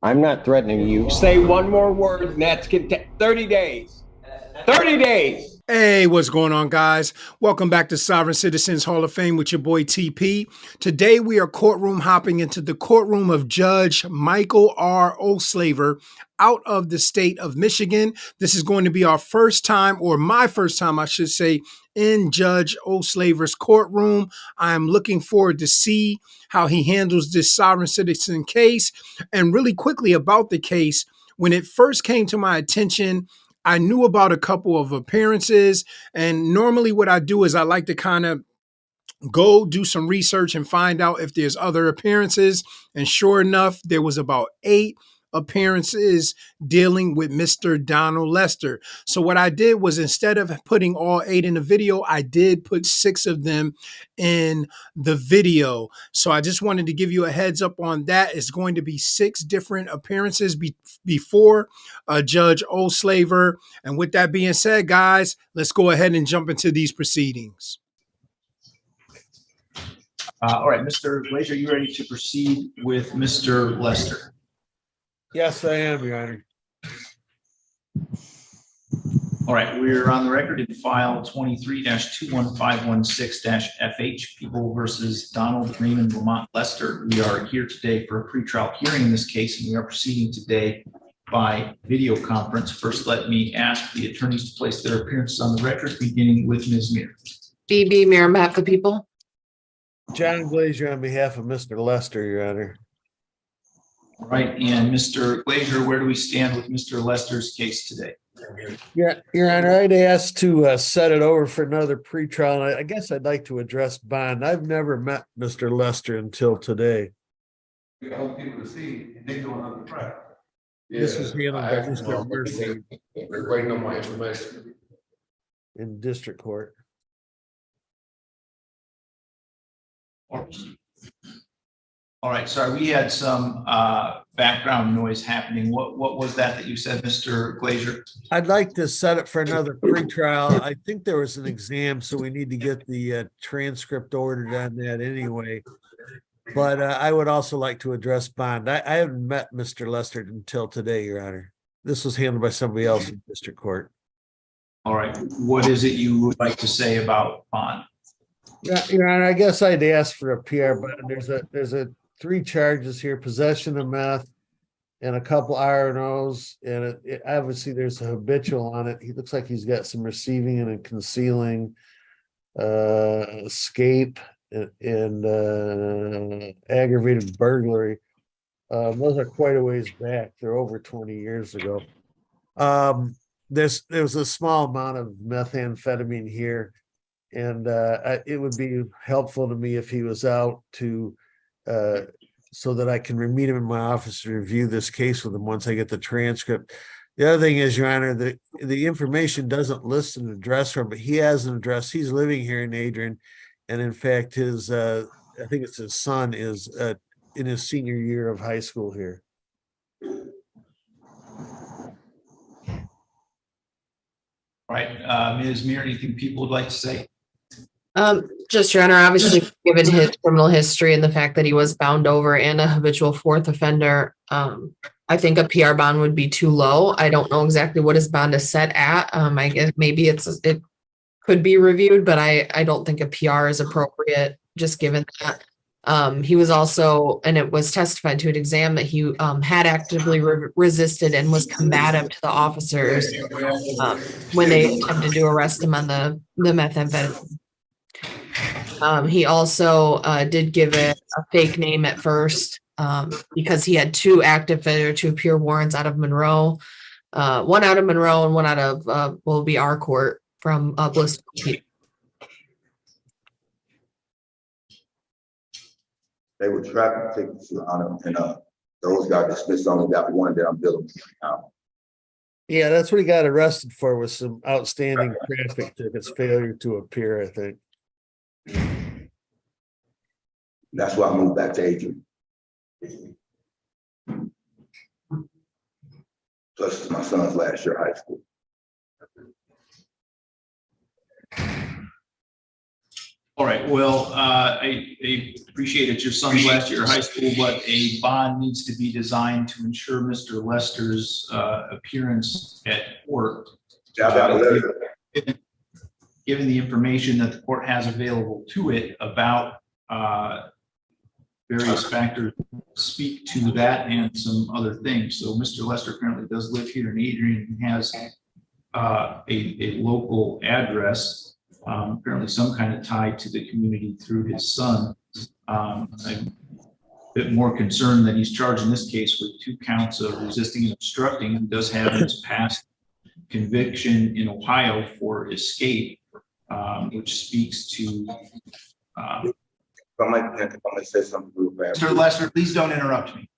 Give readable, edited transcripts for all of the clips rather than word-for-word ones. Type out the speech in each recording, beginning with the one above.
I'm not threatening you. Say one more word, and that's 30 days. 30 days. Hey, what's going on, guys? Welcome back to Sovereign Citizens Hall of Fame with your boy TP. Today we are courtroom hopping into the courtroom of Judge Michael R. Olsaver out of the state of Michigan. This is going to be our first time, or my first time, I should say, in Judge Olsaver's courtroom. I am looking forward to see how he handles this sovereign citizen case. And really quickly about the case, when it first came to my attention, I knew about a couple of appearances, and normally what I do is I like to kind of go do some research and find out if there's other appearances. And sure enough, there was about 8 appearances dealing with Mr. Donald Lester. So what I did was, instead of putting all 8 in the video, I did put 6 of them in the video. So I just wanted to give you a heads up on that. It's going to be 6 different appearances before Judge Olsaver. And with that being said, guys, let's go ahead and jump into these proceedings. All right, Mr. Glazer, you ready to proceed with Mr. Lester? Yes, I am, Your Honor. All right, we're on the record in file 23-21516-FH, People versus Donald Raymond Lamont Lester. We are here today for a pretrial hearing in this case, and we are proceeding today by video conference. First, let me ask the attorneys to place their appearances on the record, beginning with Ms. Meir. BB Meir on behalf of the people. John Glazer on behalf of Mr. Lester, Your Honor. All right, and Mr. Glazer, where do we stand with Mr. Lester's case today? Your Honor, I'd ask to set it over for another pretrial. And I guess I'd like to address bond. I've never met Mr. Lester until today. We hope people to see and they do another trial. This was handled by Mr. Murphy We're waiting on my information. in district court. All right, sorry, we had some background noise happening. What was that you said, Mr. Glazer? I'd like to set it for another pretrial. I think there was an exam, so we need to get the transcript ordered on that anyway. But I would also like to address bond. I haven't met Mr. Lester until today, Your Honor. This was handled by somebody else in district court. All right, what is it you would like to say about bond? Yeah, Your Honor, I guess I'd ask for a PR, but there's 3 charges here: possession of meth and a couple R&Os, and it obviously there's a habitual on it. He looks like he's got some receiving and concealing, escape, and aggravated burglary. Those are quite a ways back. They're over 20 years ago. There was a small amount of methamphetamine here, and it would be helpful to me if he was out to so that I can meet him in my office to review this case with him once I get the transcript. The other thing is, Your Honor, the information doesn't list an address for him, but he has an address. He's living here in Adrian, and in fact, his I think it's his son is in his senior year of high school here. All right, Ms. Meir, anything people would like to say? Just, Your Honor, obviously, given his criminal history and the fact that he was bound over and a habitual 4th offender, I think a PR bond would be too low. I don't know exactly what his bond is set at. I guess maybe it could be reviewed, but I don't think a PR is appropriate, just given that. He was also, and it was testified to an exam, that he had actively resisted and was combative to the officers when they attempted to arrest him on the methamphetamine. He also did give it a fake name at first because he had 2 active failure to appear warrants out of Monroe, one out of Monroe and one out of will be our court from Bliss. They were traffic tickets, Your Honor, and those got dismissed. Only got one that I'm dealing with now. Yeah, that's what he got arrested for, was some outstanding traffic tickets, failure to appear, I think. That's why I moved back to Adrian. Plus my son's last year of high school. All right, well, I appreciate it. Your son's last year of high school, but a bond needs to be designed to ensure Mr. Lester's appearance at court. Yeah, I got a letter. Given the information that the court has available to it about various factors speak to that and some other things. So Mr. Lester currently does live here in Adrian and has a local address. Apparently some kind of tie to the community through his son. I'm a bit more concerned that he's charged in this case with 2 counts of resisting and obstructing. He does have his past conviction in Ohio for escape, which speaks to. I might say something real fast. Mr. Lester, please don't interrupt me.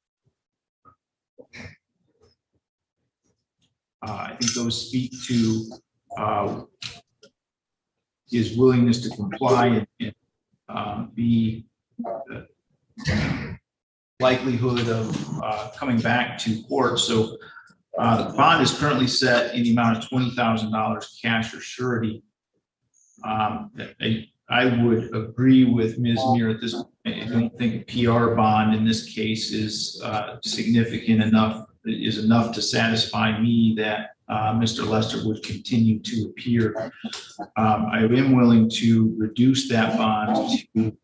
I think those speak to his willingness to comply and be likelihood of coming back to court. So the bond is currently set in the amount of $20,000 cash or surety. I would agree with Ms. Muir at this point. I don't think a PR bond in this case is significant enough, is enough to satisfy me that Mr. Lester would continue to appear. I am willing to reduce that bond to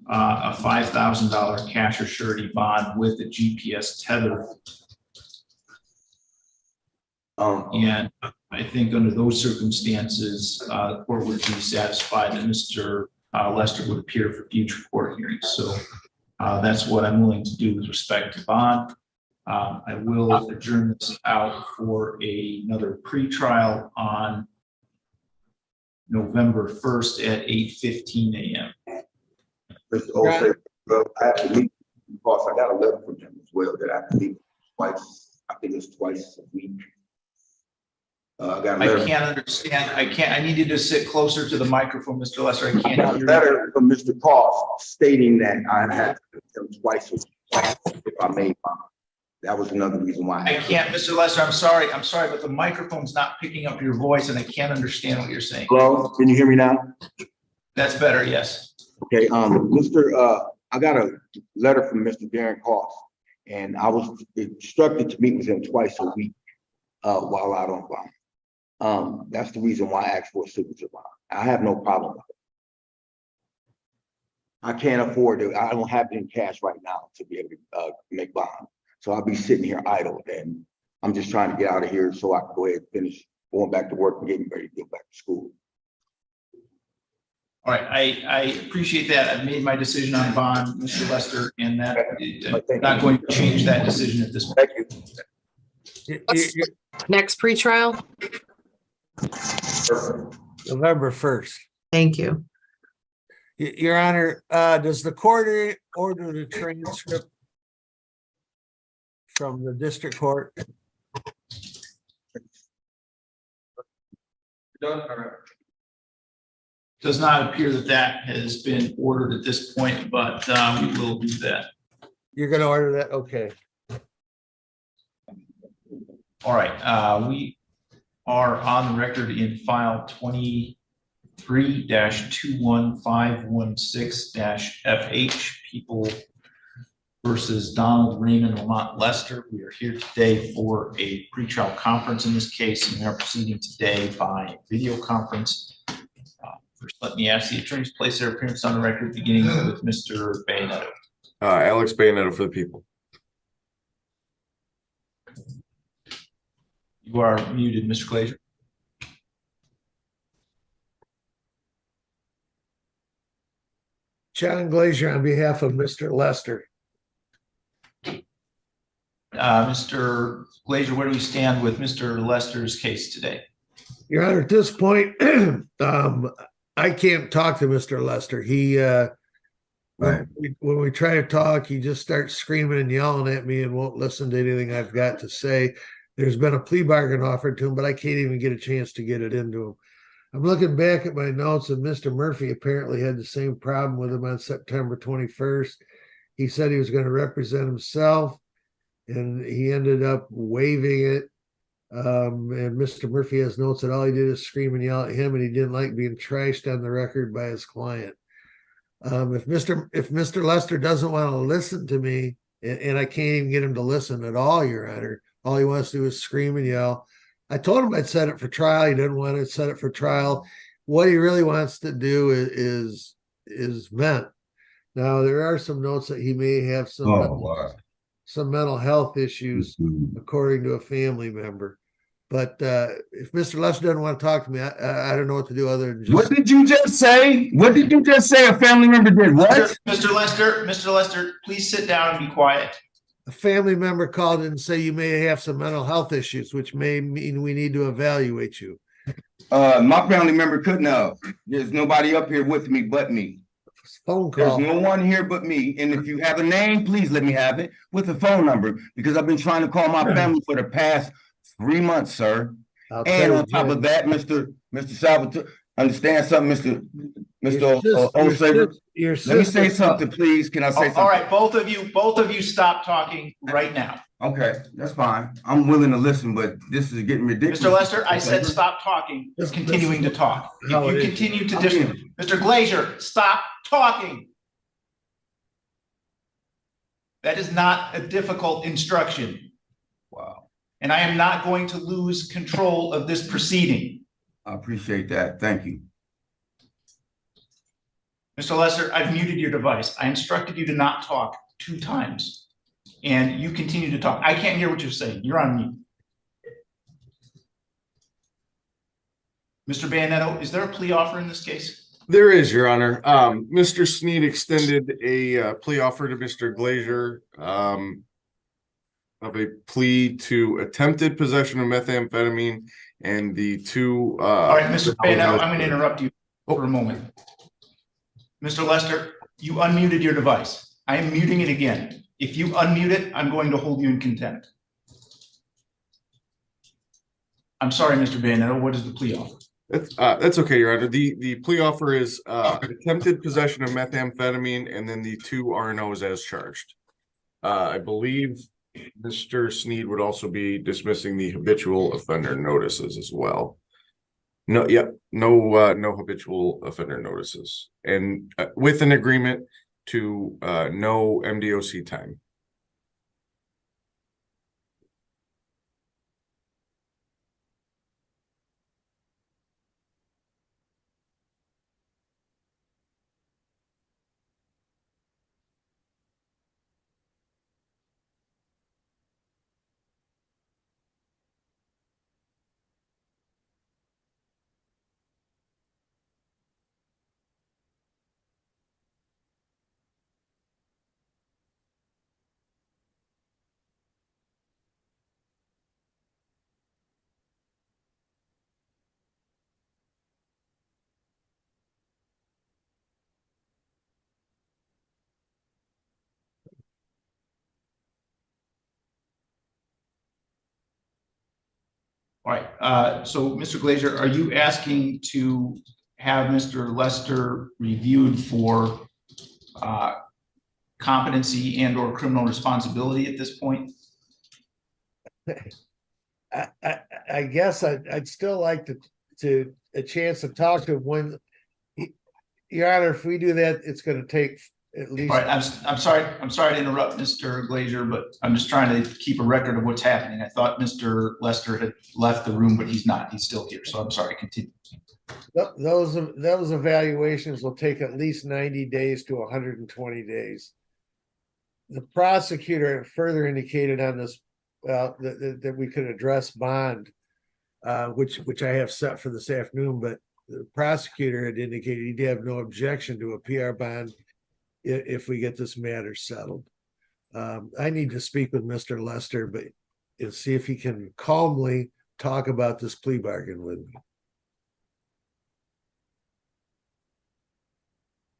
a $5,000 cash or surety bond with a GPS tether. And I think under those circumstances, the court would be satisfied that Mr. Lester would appear for future court hearings. So that's what I'm willing to do with respect to bond. I will adjourn this out for another pretrial on November 1st at 8:15 a.m. Mr. Olsaver, well, I have to meet, because I got a letter from him as well that I have to meet twice. I think it's twice a week. I got a letter. I can't understand. I need you to sit closer to the microphone, Mr. Lester. I I can't got a hear you. letter from Mr. Cross stating that I had to meet him twice a week if I made bond. That was another reason why. I can't, Mr. Lester, I'm sorry, but the microphone's not picking up your voice and I can't understand what you're saying. Hello, can you hear me now? That's better, yes. Okay, I got a letter from Mr. Darren Cross, and I was instructed to meet with him twice a week while out on bond. That's the reason why I asked for a signature bond. I have no problem with it. I can't afford it. I don't have it in cash right now to be able to make bond. So I'll be sitting here idle, and I'm just trying to get out of here so I can go ahead and finish going back to work and getting ready to go back to school. All right, I appreciate that. I've made my decision on bond, Mr. Lester, and that I'm not going to change that decision at this point. Thank you. Next pretrial? November 1st. Thank you. Your Honor, does the court order the transcript from the district court? Does not appear that that has been ordered at this point, but we will do that. You're going to order that? Okay. All right, we are on the record in file 23-21516-FH, People versus Donald Raymond Lamont Lester. We are here today for a pretrial conference in this case, and we are proceeding today by video conference. First, let me ask the attorneys to place their appearance on the record, beginning with Mr. Bayoneto. Alex Bayoneto for the people. You are muted, Mr. Glazier. John Glazier on behalf of Mr. Lester. Mr. Glazier, where do we stand with Mr. Lester's case today? Your Honor, at this point, I can't talk to Mr. Lester. He, Right. when we try to talk, he just starts screaming and yelling at me and won't listen to anything I've got to say. There's been a plea bargain offered to him, but I can't even get a chance to get it into him. I'm looking back at my notes, and Mr. Murphy apparently had the same problem with him on September 21st. He said he was going to represent himself, and he ended up waiving it. And Mr. Murphy has notes that all he did is scream and yell at him, and he didn't like being trashed on the record by his client. If Mr. Lester doesn't want to listen to me, and I can't even get him to listen at all, Your Honor, all he wants to do is scream and yell. I told him I'd set it for trial. He didn't want to set it for trial. What he really wants to do is vent. Now there are some notes that he may have some mental health issues, according to a family member. But if Mr. Lester doesn't want to talk to me, I don't know what to do other than just. What did you just say? What did you just say? A family member did what? Mr. Lester, please sit down and be quiet. A family member called in and say you may have some mental health issues, which may mean we need to evaluate you. My family member couldn't have. There's nobody up here with me but me. Phone There's call. no one here but me. And if you have a name, please let me have it with a phone number, because I've been trying to call my family for the past 3 months, sir. I'll tell And you, on top of that, Mr. Salvatore, understand something, Mr. your Olsaver. your Let me say sister- something, please. Can I say something? All right, both of you stop talking right now. Okay, that's fine. I'm willing to listen, but this is getting ridiculous. Mr. Lester, I said stop talking, This- continuing to talk. how If it you is. continue to I'm Mr. Glazier, stop talking. That is not a difficult instruction, Wow, and I am not going to lose control of this proceeding. I appreciate that. Thank you. Mr. Lester, I've muted your device. I instructed you to not talk 2 times, and you continue to talk. I can't hear what you're saying. You're on mute. Mr. Bayanetto, is there a plea offer in this case? There is, Your Honor. Mr. Sneed extended a plea offer to Mr. Glazier of a plea to attempted possession of methamphetamine and the 2 All right, Mr. Bayanetto, I'm going to interrupt you for a moment. Mr. Lester, you unmuted your device. I am muting it again. If you unmute it, I'm going to hold you in contempt. I'm sorry, Mr. Bayanetto, what is the plea offer? That's okay, Your Honor. The plea offer is attempted possession of methamphetamine and then the 2 R&Os as charged. I believe Mr. Sneed would also be dismissing the habitual offender notices as well. No habitual offender notices, and with an agreement to no MDOC time. All right, so Mr. Glazier, are you asking to have Mr. Lester reviewed for competency and or criminal responsibility at this point? I guess I'd still like to a chance to talk to him when, Your Honor, if we do that, it's going to take at least. All right, I'm sorry to interrupt, Mr. Glazier, but I'm just trying to keep a record of what's happening. I thought Mr. Lester had left the room, but he's not. He's still here, so I'm sorry. Continue. Those evaluations will take at least 90 days to 120 days. The prosecutor further indicated on this that we could address bond, which I have set for this afternoon, but the prosecutor had indicated he'd have no objection to a PR bond if we get this matter settled. I need to speak with Mr. Lester, but and see if he can calmly talk about this plea bargain with me.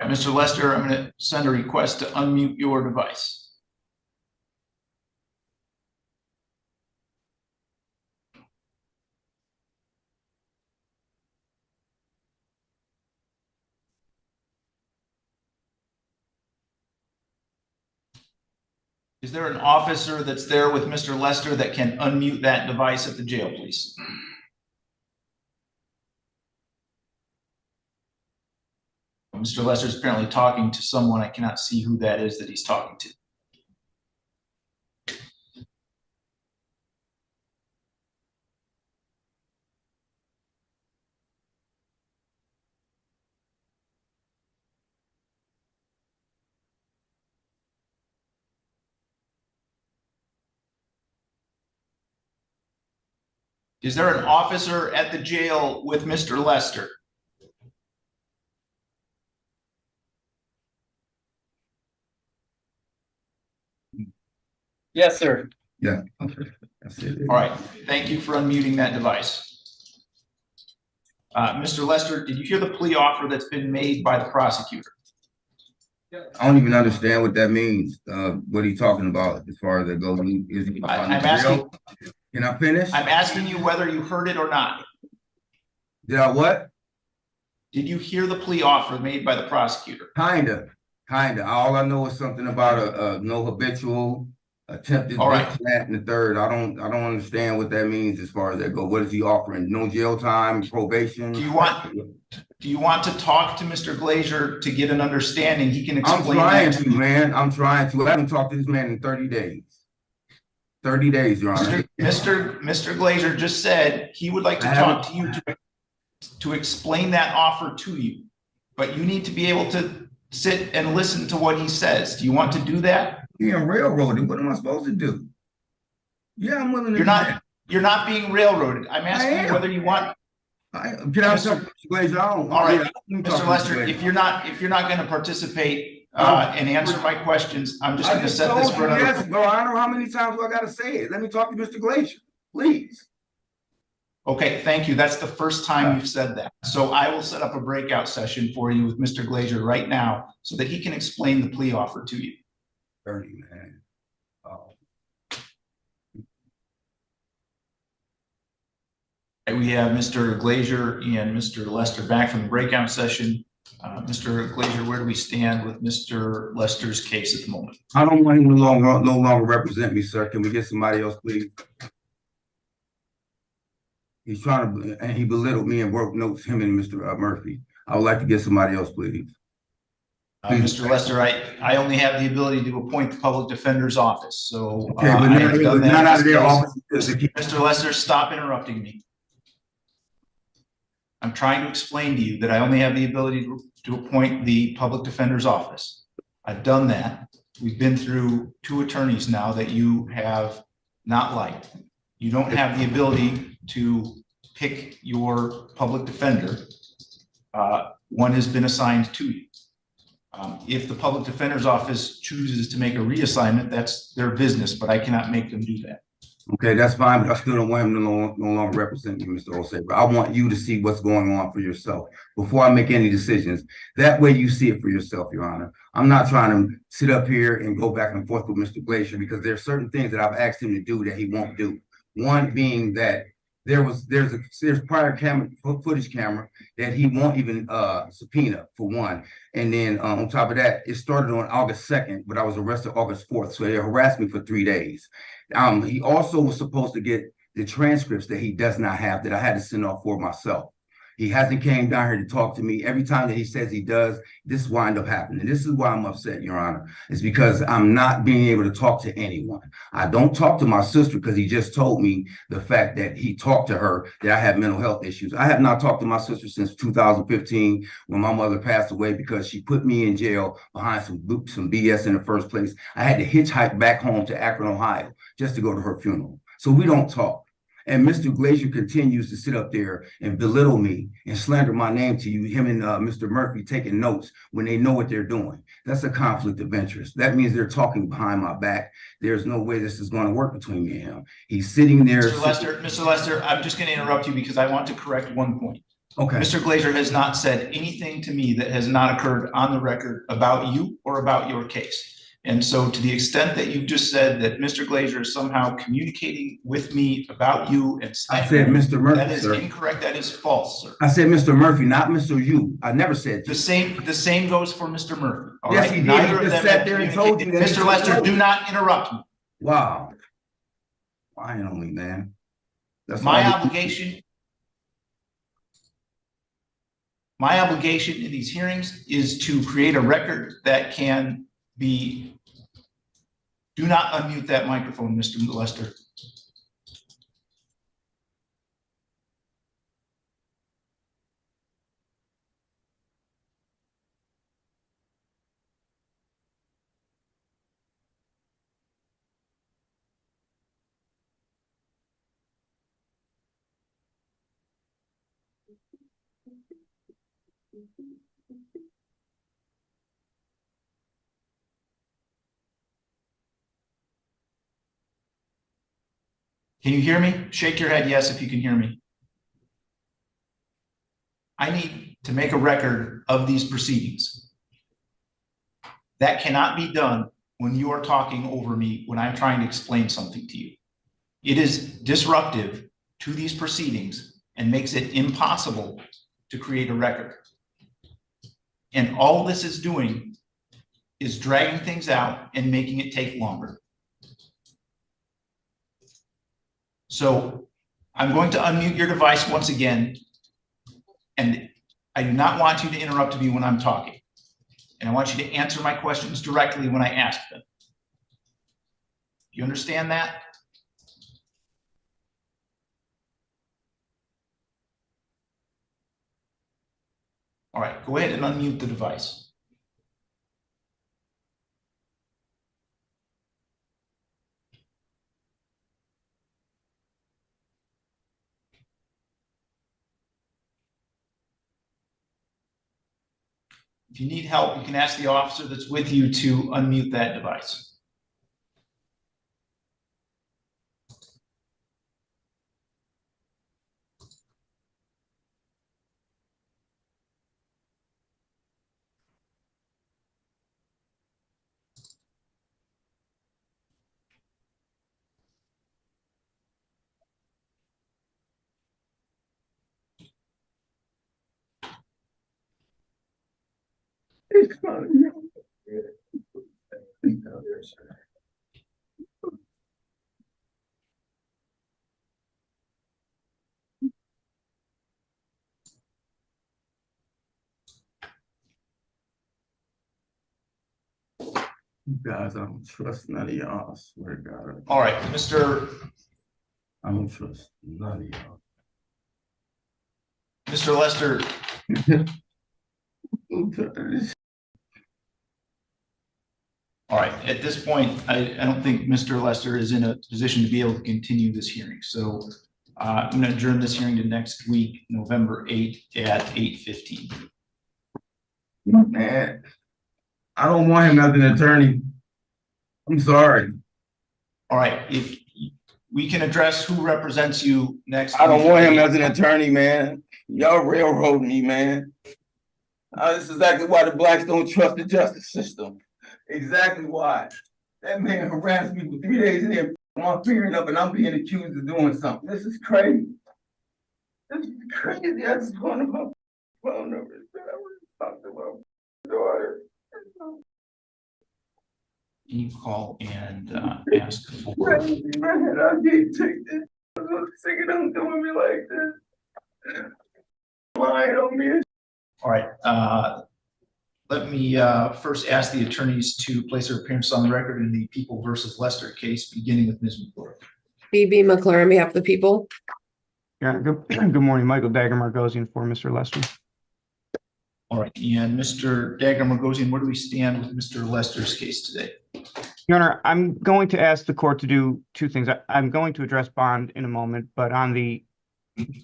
Mr. Lester, I'm going to send a request to unmute your device. Is there an officer that's there with Mr. Lester that can unmute that device at the jail, please? Mr. Lester's apparently talking to someone. I cannot see who that is that he's talking to. Is there an officer at the jail with Mr. Lester? Yes, sir. Yeah. Okay. That's it. All right, thank you for unmuting that device. Mr. Lester, did you hear the plea offer that's been made by the prosecutor? I don't even understand what that means. What are you talking about as far as that goes? Is he I'm asking. Can I finish? I'm asking you whether you heard it or not. Did I what? Did you hear the plea offer made by the prosecutor? Kinda. All I know is something about a no habitual attempted All right. this, that, and the third. I don't understand what that means as far as that goes. What is he offering? No jail time, probation? Do you want to talk to Mr. Glazer to get an understanding? He can explain. I'm trying to, man. I'm trying to. I haven't talked to this man in 30 days. 30 days, Your Honor. Mr. Glazer just said he would like to talk to you to explain that offer to you, but you need to be able to sit and listen to what he says. Do you want to do that? Being railroaded. What am I supposed to do? Yeah, I'm willing to. You're not being railroaded. I'm asking you whether you want. Can I talk to Glazer? All right, Mr. Lester, if you're not going to participate and answer my questions, I'm just going to set this for another. Yes, bro. I don't know how many times do I got to say it. Let me talk to Mr. Glazer, please. Okay, thank you. That's the first time you've said that. So I will set up a breakout session for you with Mr. Glazer right now so that he can explain the plea offer to you. 30, man. We have Mr. Glazer and Mr. Lester back from the breakout session. Mr. Glazer, where do we stand with Mr. Lester's case at the moment? I don't want him to no longer represent me, sir. Can we get somebody else, please? He's trying to, and he belittled me and wrote notes, him and Mr. Murphy. I would like to get somebody else, please. Mr. Lester, I only have the ability to appoint the public defender's office. So okay, but not out of their office. Mr. Lester, stop interrupting me. I'm trying to explain to you that I only have the ability to appoint the public defender's office. I've done that. We've been through 2 attorneys now that you have not liked. You don't have the ability to pick your public defender. One has been assigned to you. If the public defender's office chooses to make a reassignment, that's their business, but I cannot make them do that. Okay, that's fine, but I still don't want him to no longer represent you, Mr. Olsaver. I want you to see what's going on for yourself before I make any decisions. That way you see it for yourself, Your Honor. I'm not trying to sit up here and go back and forth with Mr. Glazer because there's certain things that I've asked him to do that he won't do. One being that there's prior footage camera that he won't even subpoena, for one. And then on top of that, it started on August 2nd, but I was arrested August 4th. So they harassed me for 3 days. He also was supposed to get the transcripts that he does not have that I had to send off for myself. He hasn't came down here to talk to me. Every time that he says he does, this wind up happening. This is why I'm upset, Your Honor. It's because I'm not being able to talk to anyone. I don't talk to my sister because he just told me the fact that he talked to her that I have mental health issues. I have not talked to my sister since 2015 when my mother passed away because she put me in jail behind some BS in the first place. I had to hitchhike back home to Akron, Ohio, just to go to her funeral. So we don't talk. And Mr. Glazer continues to sit up there and belittle me and slander my name to you, him and Mr. Murphy taking notes when they know what they're doing. That's a conflict of interest. That means they're talking behind my back. There's no way this is going to work between me and him. He's sitting there. Mr. Lester, I'm just going to interrupt you because I want to correct one point. Okay. Mr. Glazer has not said anything to me that has not occurred on the record about you or about your case. And so to the extent that you've just said that Mr. Glazer is somehow communicating with me about you and I said Mr. Murphy, that is sir. Incorrect. That is false, sir. I said Mr. Murphy, not Mr. You. I never said the same goes for Mr. Murphy. All yes, right? he did. Neither He of just them sat there and told you that. Mr. Lester, do not interrupt me. Wow. Finally, man. That's my obligation. My obligation in these hearings is to create a record that can be. Do not unmute that microphone, Mr. Lester. Can you hear me? Shake your head yes if you can hear me. I need to make a record of these proceedings. That cannot be done when you are talking over me when I'm trying to explain something to you. It is disruptive to these proceedings and makes it impossible to create a record. And all this is doing is dragging things out and making it take longer. So I'm going to unmute your device once again. And I do not want you to interrupt me when I'm talking. And I want you to answer my questions directly when I ask them. Do you understand that? All right, go ahead and unmute the device. If you need help, you can ask the officer that's with you to unmute that device. Guys, I don't trust none of y'all. I swear to God. All right, Mr. I don't trust none of y'all. Mr. Lester, all right, at this point, I don't think Mr. Lester is in a position to be able to continue this hearing. So I'm going to adjourn this hearing to next week, November 8th at 8:15. Man, I don't want him as an attorney. I'm sorry. All right, if we can address who represents you next. I don't want him as an attorney, man. Y'all railroad me, man. This is exactly why the blacks don't trust the justice system. Exactly why. That man harassed me for 3 days and then I'm fearing up and I'm being accused of doing something. This is crazy. This is crazy. I just want my phone number. I want to talk to my daughter. You call and ask for. Crazy, man. I can't take this. I'm sick of them doing me like this. Lying on me. All right. Let me first ask the attorneys to place their appearance on the record in the People versus Lester case, beginning with Ms. McClure. BB McClure on behalf of the people. Yeah, good morning, Michael Dagger Margosian for Mr. Lester. All right, and Mr. Dagger Margosian, where do we stand with Mr. Lester's case today? Your Honor, I'm going to ask the court to do two things. I'm going to address bond in a moment, but on the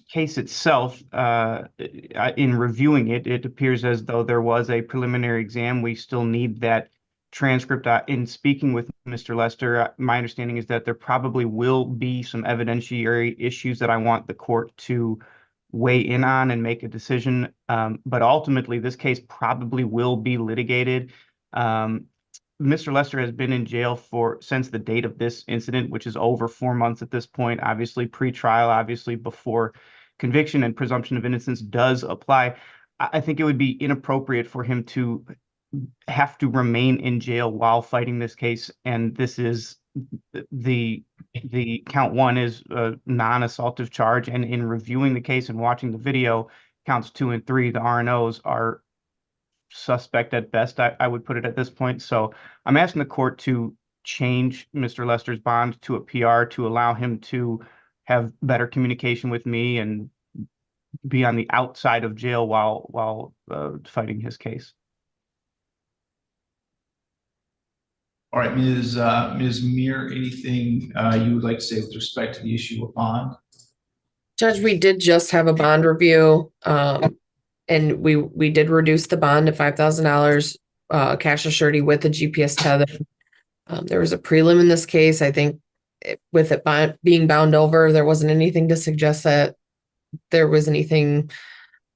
case itself, in reviewing it, it appears as though there was a preliminary exam. We still need that transcript. In speaking with Mr. Lester, my understanding is that there probably will be some evidentiary issues that I want the court to weigh in on and make a decision. But ultimately, this case probably will be litigated. Mr. Lester has been in jail since the date of this incident, which is over 4 months at this point. Obviously, pre-trial, obviously before conviction and presumption of innocence does apply. I think it would be inappropriate for him to have to remain in jail while fighting this case. And this is the count one is a non-assaultive charge. And in reviewing the case and watching the video, counts 2 and 3, the R&Os, are suspect at best, I would put it at this point. So I'm asking the court to change Mr. Lester's bond to a PR to allow him to have better communication with me and be on the outside of jail while fighting his case. All right, Ms. Meir, anything you would like to say with respect to the issue of bond? Judge, we did just have a bond review, and we did reduce the bond to $5,000, cash or surety with a GPS tether. There was a prelim in this case. I think with it being bound over, there wasn't anything to suggest that there was anything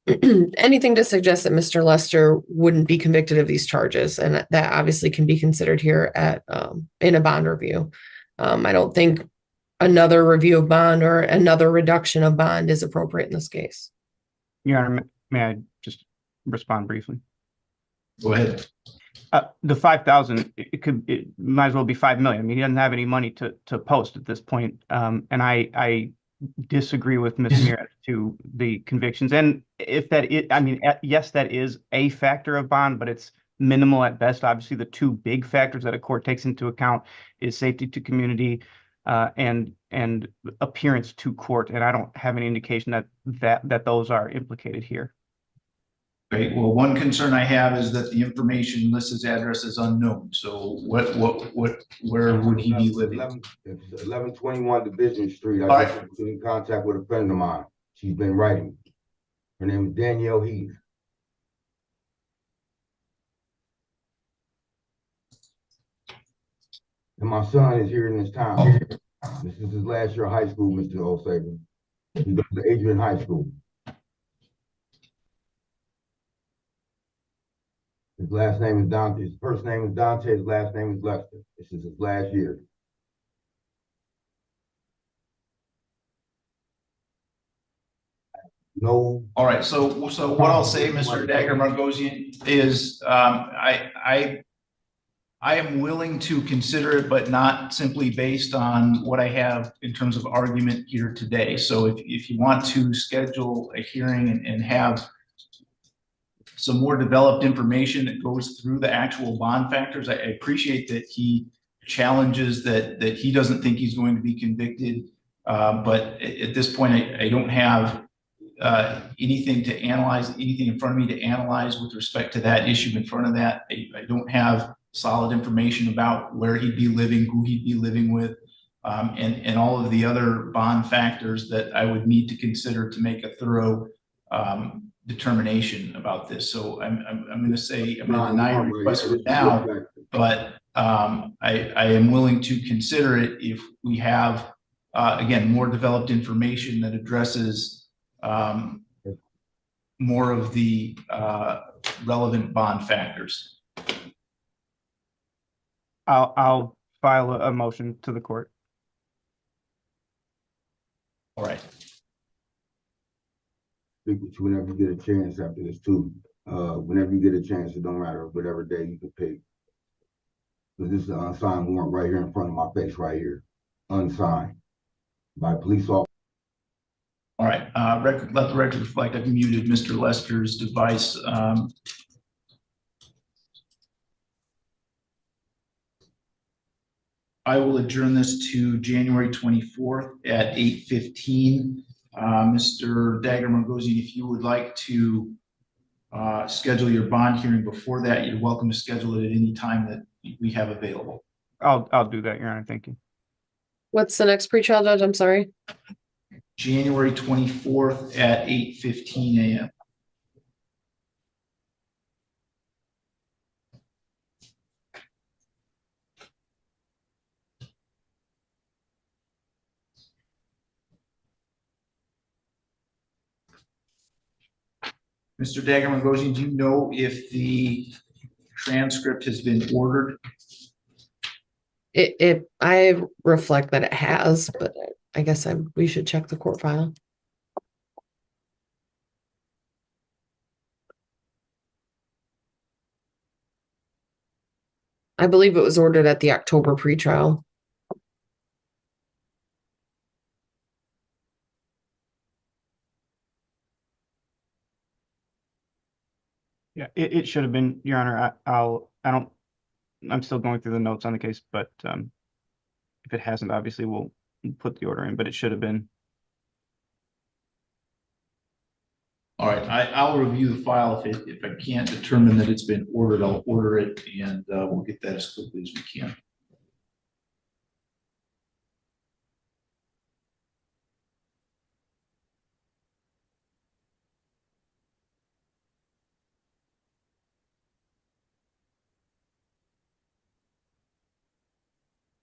to suggest that Mr. Lester wouldn't be convicted of these charges, and that obviously can be considered here at in a bond review. I don't think another review of bond or another reduction of bond is appropriate in this case. Your Honor, may I just respond briefly? Go ahead. The 5,000, it might as well be 5 million. I mean, he doesn't have any money to post at this point. And I disagree with Ms. Meir as to the convictions. And if that is, I mean, yes, that is a factor of bond, but it's minimal at best. Obviously, the two big factors that a court takes into account is safety to community and appearance to court. And I don't have any indication that those are implicated here. Great. Well, one concern I have is that the information lists his address as unknown. So where would he be living? 1121 Division Street. All I right. just been in contact with a friend of mine. She's been writing. Her name is Danielle Heath. And my son is here in this town. This is his last year of high school, Mr. Olsaver. He goes to Adrian High School. His last name is Dante. His first name is Dante. His last name is Lester. This is his last year. No. All right. So what I'll say, Mr. Dagger Margosian, is I am willing to consider it, but not simply based on what I have in terms of argument here today. So if you want to schedule a hearing and have some more developed information that goes through the actual bond factors, I appreciate that he challenges that he doesn't think he's going to be convicted. But at this point, I don't have anything to analyze, anything in front of me to analyze with respect to that issue in front of that. I don't have solid information about where he'd be living, who he'd be living with, and all of the other bond factors that I would need to consider to make a thorough determination about this. So I'm going to say I'm going to deny your request for now, but I am willing to consider it if we have again more developed information that addresses more of the relevant bond factors. I'll file a motion to the court. All right. Speak with you whenever you get a chance after this too. Whenever you get a chance, it don't matter whatever day you can pick. Because this is an unsigned warrant right here in front of my face, right here, unsigned by a police officer. All right. Let the record reflect I've muted Mr. Lester's device. I will adjourn this to January 24th at 8:15. Mr. Dagger Margosian, if you would like to schedule your bond hearing before that, you're welcome to schedule it at any time that we have available. I'll do that, Your Honor. Thank you. What's the next pretrial, Judge? I'm sorry. January 24th at 8:15 a.m. Mr. Dagger Margosian, do you know if the transcript has been ordered? I reflect that it has, but I guess we should check the court file. I believe it was ordered at the October pretrial. Yeah, it should have been, Your Honor. I'm still going through the notes on the case, but if it hasn't, obviously we'll put the order in, but it should have been. All right, I'll review the file. If I can't determine that it's been ordered, I'll order it, and we'll get that as quickly as we can.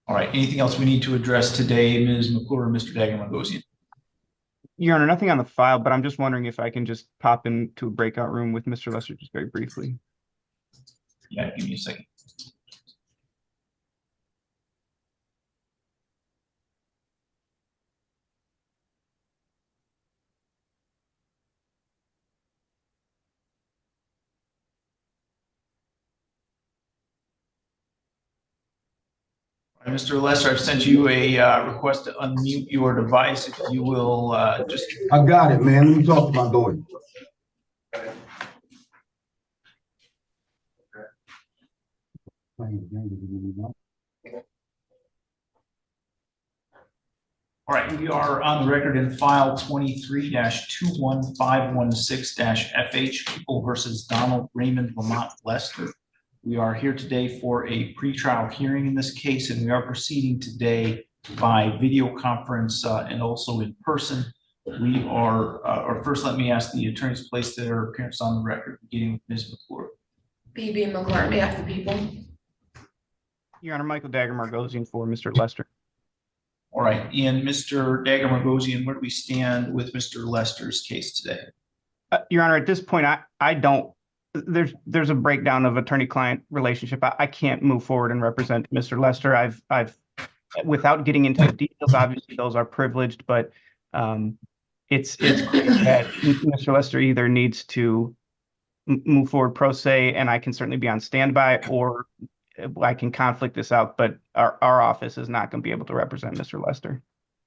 All right, anything else we need to address today, Ms. McClure or Mr. Dagan-Rogosian? Your Honor, nothing on the file, but I'm just wondering if I can just pop into a breakout room with Mr. Lester just very briefly. Yeah, give me a second. All right, Mr. Lester, I've sent you a request to unmute your device. If you will just. I got it, man. Let me talk to my lawyer. All right, we are on the record in file 23-21516-FH, People versus Donald Raymond Lamont Lester. We are here today for a pretrial hearing in this case, and we are proceeding today by video conference and also in person. We are, or first let me ask the attorneys to place their appearance on the record, beginning with Ms. McClure. B.B. McClure on behalf of the people. Your Honor, Michael Dagan-Rogosian for Mr. Lester. All right, and Mr. Dagan-Rogosian, where do we stand with Mr. Lester's case today? Your Honor, at this point, I don't. There's a breakdown of attorney-client relationship. I can't move forward and represent Mr. Lester. I've without getting into the details. Obviously, those are privileged, but it's clear that Mr. Lester either needs to move forward pro se, and I can certainly be on standby, or I can conflict this out. But our office is not going to be able to represent Mr. Lester.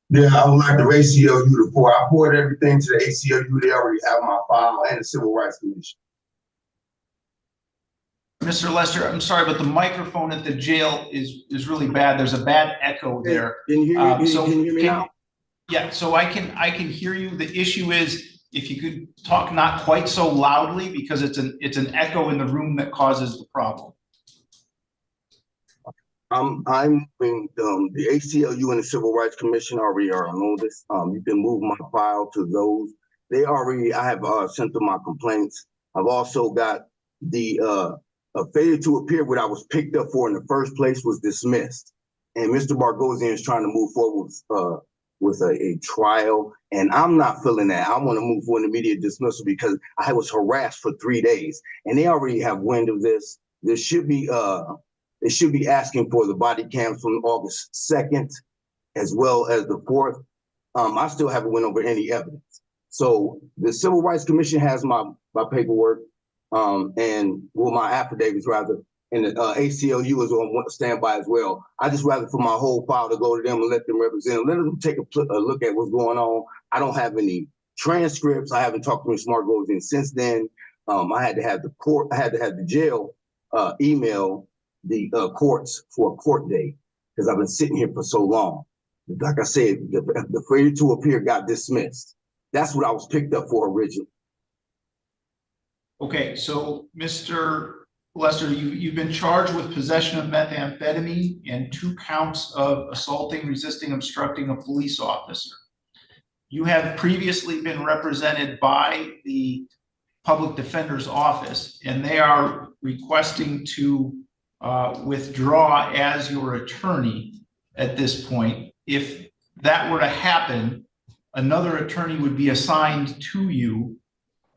Yeah, I would like the ACLU to pour. I poured everything to the ACLU. They already have my file and the Civil Rights Commission. Mr. Lester, I'm sorry, but the microphone at the jail is really bad. There's a bad echo there. Can you hear me? Can you hear me now? Yeah, so I can hear you. The issue is if you could talk not quite so loudly, because it's an echo in the room that causes the problem. I'm in the ACLU and the Civil Rights Commission already are on notice. You can move my file to those. I have sent them my complaints. I've also got the failure to appear, what I was picked up for in the first place, was dismissed. And Mr. Bargosian is trying to move forward with a trial, and I'm not feeling that. I want to move for an immediate dismissal because I was harassed for 3 days, and they already have wind of this. There should be they should be asking for the body cams from August 2nd, as well as the 4th. I still haven't went over any evidence. So the Civil Rights Commission has my paperwork, and my affidavits rather, and the ACLU is on standby as well. I just rather for my whole file to go to them and let them represent them. Let them take a look at what's going on. I don't have any transcripts. I haven't talked to Mr. Bargosian since then. I had to have the jail email the courts for a court date because I've been sitting here for so long. Like I said, the failure to appear got dismissed. That's what I was picked up for originally. Okay, so Mr. Lester, you've been charged with possession of methamphetamine and 2 counts of assaulting, resisting, obstructing a police officer. You have previously been represented by the public defender's office, and they are requesting to withdraw as your attorney at this point. If that were to happen, another attorney would be assigned to you.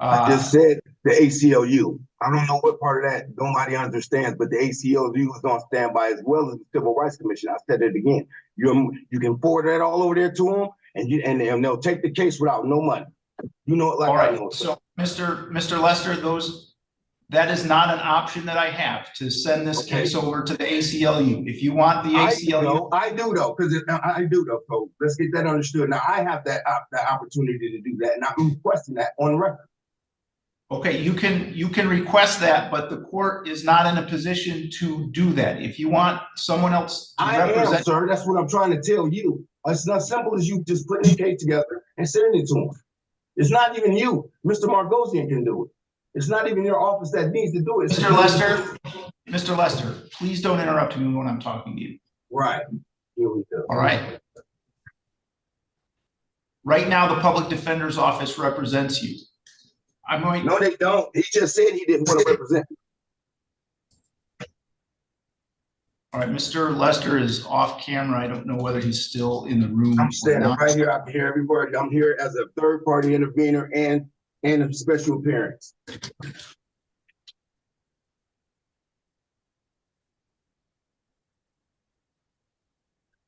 I just said the ACLU. I don't know what part of that nobody understands, but the ACLU is on standby as well as the Civil Rights Commission. I said it again. You can forward that all over there to them, and they'll take the case without no money. You know it like all right. I know it. So Mr. Lester, that is not an option that I have to send this case over to the ACLU. If you want the ACLU, I do though, because I do though. So let's get that understood. Now I have that opportunity to do that, and I'm requesting that on record. Okay, you can request that, but the court is not in a position to do that. If you want someone else to I am, represent. sir. That's what I'm trying to tell you. It's not simple as you just putting the case together and sending it to him. It's not even you. Mr. Margosian can do it. It's not even your office that needs to do it. Mr. Lester, please don't interrupt me when I'm talking to you. Right. Here we go. All right. Right now, the public defender's office represents you. I'm going. No, they don't. He just said he didn't want to represent. All right, Mr. Lester is off camera. I don't know whether he's still in the room. I'm standing right here. I can hear every word. I'm here as a third party intervener and a special appearance.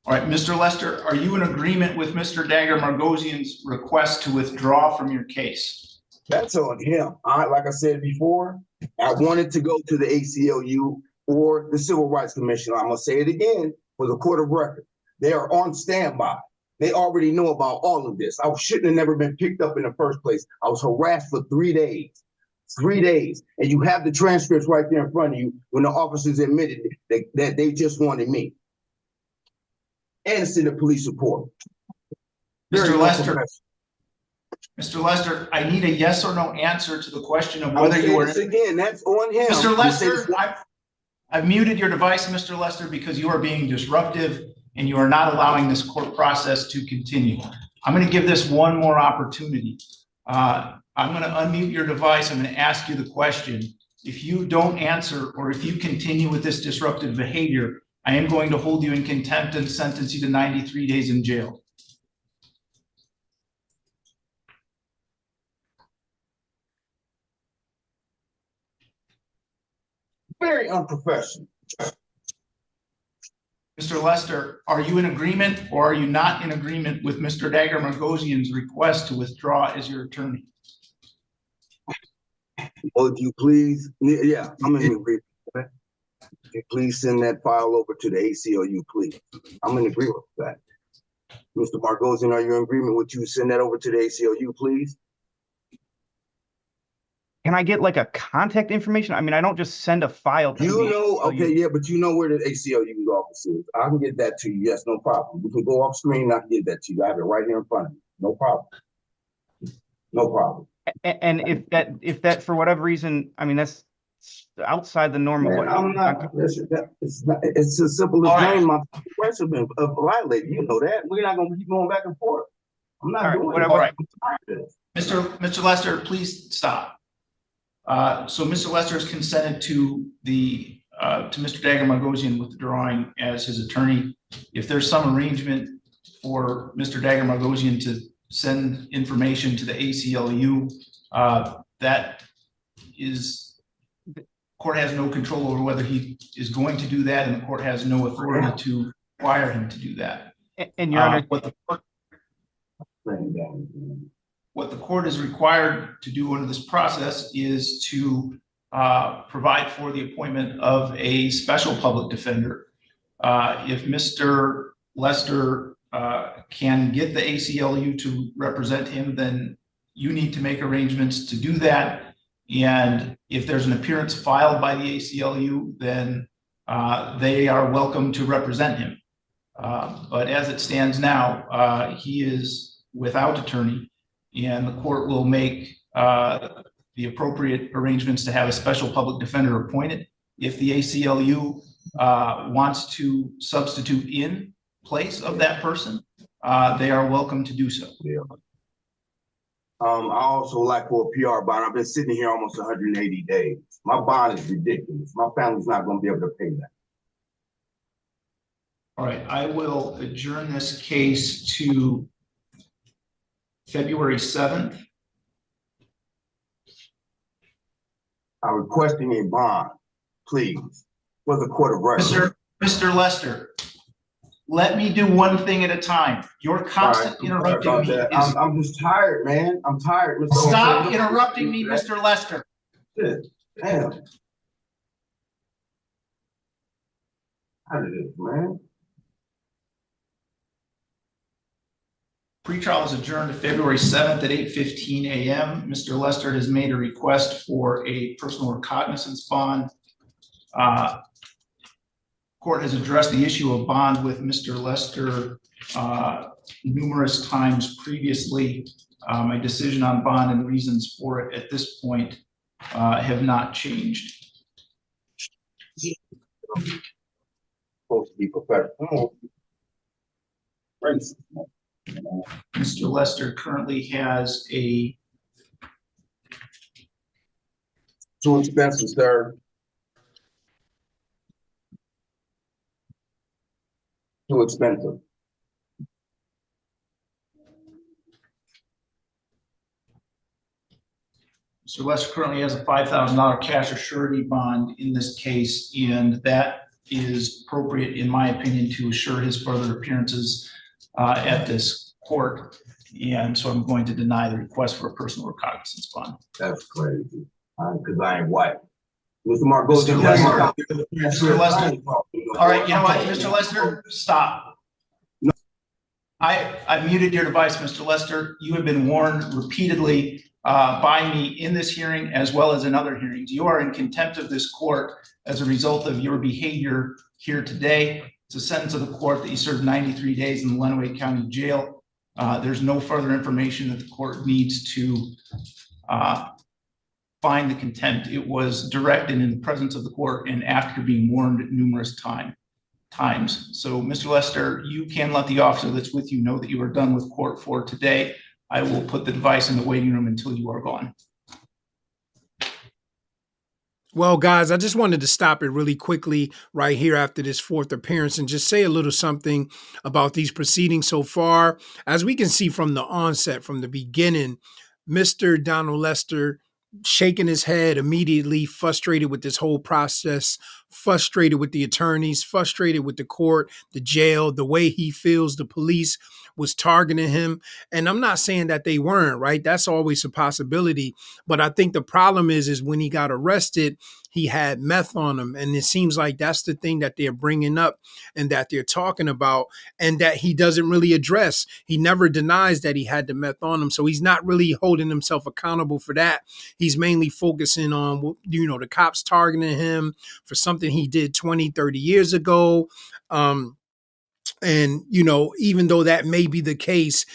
All right, Mr. Lester, are you in agreement with Mr. Dagger Margosian's request to withdraw from your case? That's on him. Like I said before, I wanted to go to the ACLU or the Civil Rights Commission. I'm gonna say it again for the court of record. They are on standby. They already know about all of this. I shouldn't have never been picked up in the first place. I was harassed for 3 days. 3 days. And you have the transcripts right there in front of you when the officers admitted that they just wanted me. And it's in the police report. Mr. Lester, I need a yes or no answer to the question of whether you are. Again, that's on him. Mr. Lester, I've muted your device, Mr. Lester, because you are being disruptive and you are not allowing this court process to continue. I'm going to give this one more opportunity. I'm going to unmute your device. I'm going to ask you the question. If you don't answer or if you continue with this disruptive behavior, I am going to hold you in contempt and sentence you to 93 days in jail. Very unprofessional. Mr. Lester, are you in agreement or are you not in agreement with Mr. Dagger Margosian's request to withdraw as your attorney? Well, if you please, yeah, I'm in agreement. If you please send that file over to the ACLU, please. I'm in agreement with that. Mr. Margosian, are you in agreement with you send that over to the ACLU, please? Can I get like a contact information? I mean, I don't just send a file to You know, okay, yeah, but you know where the ACLU's office is. I can get that to you. Yes, no problem. You can go off screen. I can get that to you. I have it right here in front of me. No problem. No problem. And if that for whatever reason, I mean, that's outside the normal. Man, I'm not. It's as simple as name my rights have been violated. You know that. We're not going to keep going back and forth. I'm not doing whatever. Right. Mr. Lester, please stop. So Mr. Lester has consented to Mr. Dagger Margosian withdrawing as his attorney. If there's some arrangement for Mr. Dagger Margosian to send information to the ACLU, that is, the court has no control over whether he is going to do that, and the court has no authority to require him to do that. And Your Honor, what the court is required to do under this process is to provide for the appointment of a special public defender. If Mr. Lester can get the ACLU to represent him, then you need to make arrangements to do that. And if there's an appearance filed by the ACLU, then they are welcome to represent him. But as it stands now, he is without attorney, and the court will make the appropriate arrangements to have a special public defender appointed. If the ACLU wants to substitute in place of that person, they are welcome to do so. Yeah. I also like for a PR bond. I've been sitting here almost 180 days. My bond is ridiculous. My family's not going to be able to pay that. All right, I will adjourn this case to February 7th. I'm requesting a bond, please, for the court of record. Mr. Lester, let me do one thing at a time. You're constantly interrupting me. I'm just tired, man. I'm tired. Mr. Stop interrupting me, Mr. Lester. Damn. How did it, man? Pretrial is adjourned to February 7th at 8:15 a.m. Mr. Lester has made a request for a personal recognizance bond. Court has addressed the issue of bond with Mr. Lester numerous times previously. My decision on bond and reasons for it at this point have not changed. Supposed to be professional. Mr. Lester currently has a Too expensive, sir. Too expensive. Mr. Lester currently has a $5,000 cash or surety bond in this case, and that is appropriate, in my opinion, to assure his further appearances at this court. And so I'm going to deny the request for a personal recognizance bond. That's crazy. Because I ain't white. Mr. Mark goes Mr. Lester. Mr. Lester. All right, you know what, Mr. Lester, stop. I muted your device, Mr. Lester. You have been warned repeatedly by me in this hearing as well as in other hearings. You are in contempt of this court as a result of your behavior here today. It's a sentence of the court that you served 93 days in the Lenawee County Jail. There's no further information that the court needs to find the contempt. It was directed in the presence of the court and after being warned numerous times. So, Mr. Lester, you can let the officer that's with you know that you are done with court for today. I will put the device in the waiting room until you are gone. Well, guys, I just wanted to stop it really quickly right here after this fourth appearance and just say a little something about these proceedings so far. As we can see from the onset, from the beginning, Mr. Donald Lester shaking his head immediately, frustrated with this whole process, frustrated with the attorneys, frustrated with the court, the jail, the way he feels the police was targeting him. And I'm not saying that they weren't, right? That's always a possibility. But I think the problem is when he got arrested, he had meth on him. And it seems like that's the thing that they're bringing up and that they're talking about and that he doesn't really address. He never denies that he had the meth on him. So he's not really holding himself accountable for that. He's mainly focusing on, the cops targeting him for something he did 20, 30 years ago. And, even though that may be the case,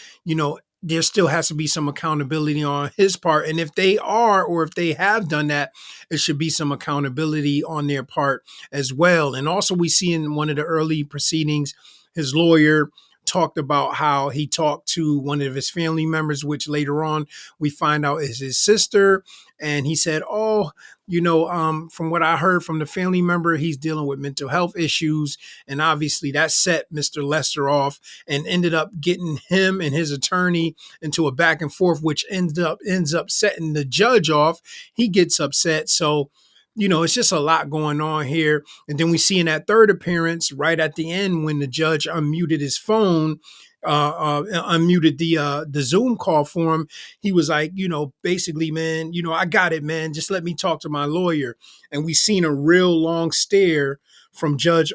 there still has to be some accountability on his part. And if they are, or if they have done that, it should be some accountability on their part as well. And also we see in one of the early proceedings, his lawyer talked about how he talked to one of his family members, which later on we find out is his sister. And he said, from what I heard from the family member, he's dealing with mental health issues. And obviously that set Mr. Lester off and ended up getting him and his attorney into a back and forth, which ends up setting the judge off. He gets upset. So, it's just a lot going on here. And then we see in that third appearance, right at the end, when the judge unmuted his phone, unmuted the Zoom call for him, he was like, basically, man, I got it, man. Just let me talk to my lawyer. And we seen a real long stare from Judge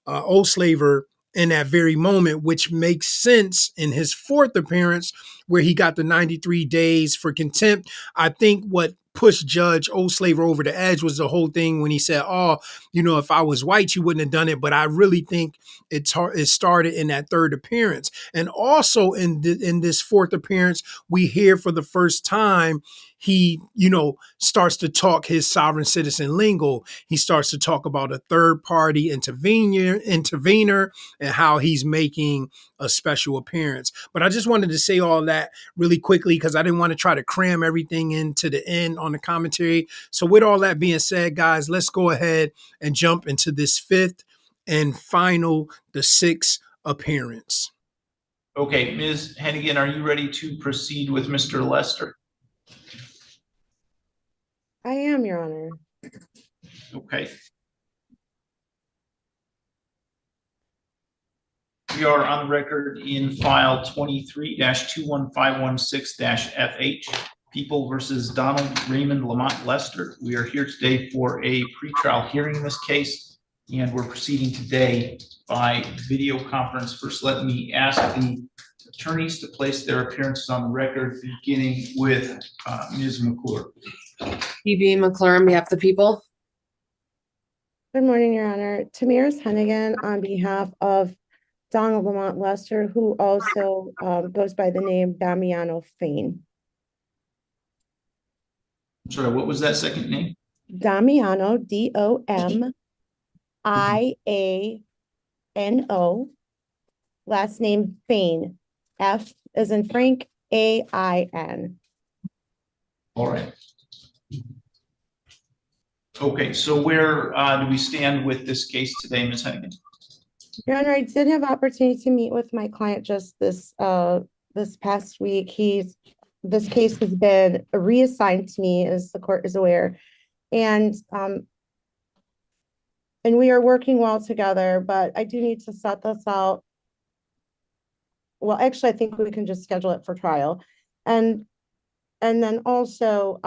Olsaver in that very moment, which makes sense in his fourth appearance where he got the 93 days for contempt. I think what pushed Judge Olsaver over the edge was the whole thing when he said, if I was white, you wouldn't have done it. But I really think it started in that third appearance. And also in this fourth appearance, we hear for the first time, he, starts to talk his sovereign citizen lingo. He starts to talk about a third party intervener and how he's making a special appearance. But I just wanted to say all that really quickly because I didn't want to try to cram everything into the end on the commentary. So with all that being said, guys, let's go ahead and jump into this fifth and final, the sixth appearance. Okay, Ms. Hennigan, are you ready to proceed with Mr. Lester? I am, Your Honor. Okay. We are on the record in file 23-21516-FH, People versus Donald Raymond Lamont Lester. We are here today for a pretrial hearing in this case, and we're proceeding today by video conference. First, let me ask the attorneys to place their appearances on the record, beginning with Ms. McClure. PB McClure on behalf of the people. Good morning, Your Honor. Tamiris Hennigan on behalf of Donald Lamont Lester, who also goes by the name Damiano Fain. I'm sorry, what was that second name? Damiano, D-O-M-I-A-N-O. Last name Fain, F as in Frank, A-I-N. All right. Okay, so where do we stand with this case today, Ms. Hennigan? Your Honor, I did have opportunity to meet with my client just this past week. This case has been reassigned to me, as the court is aware. And we are working well together, but I do need to set this out. Well, actually, I think we can just schedule it for trial. And then also,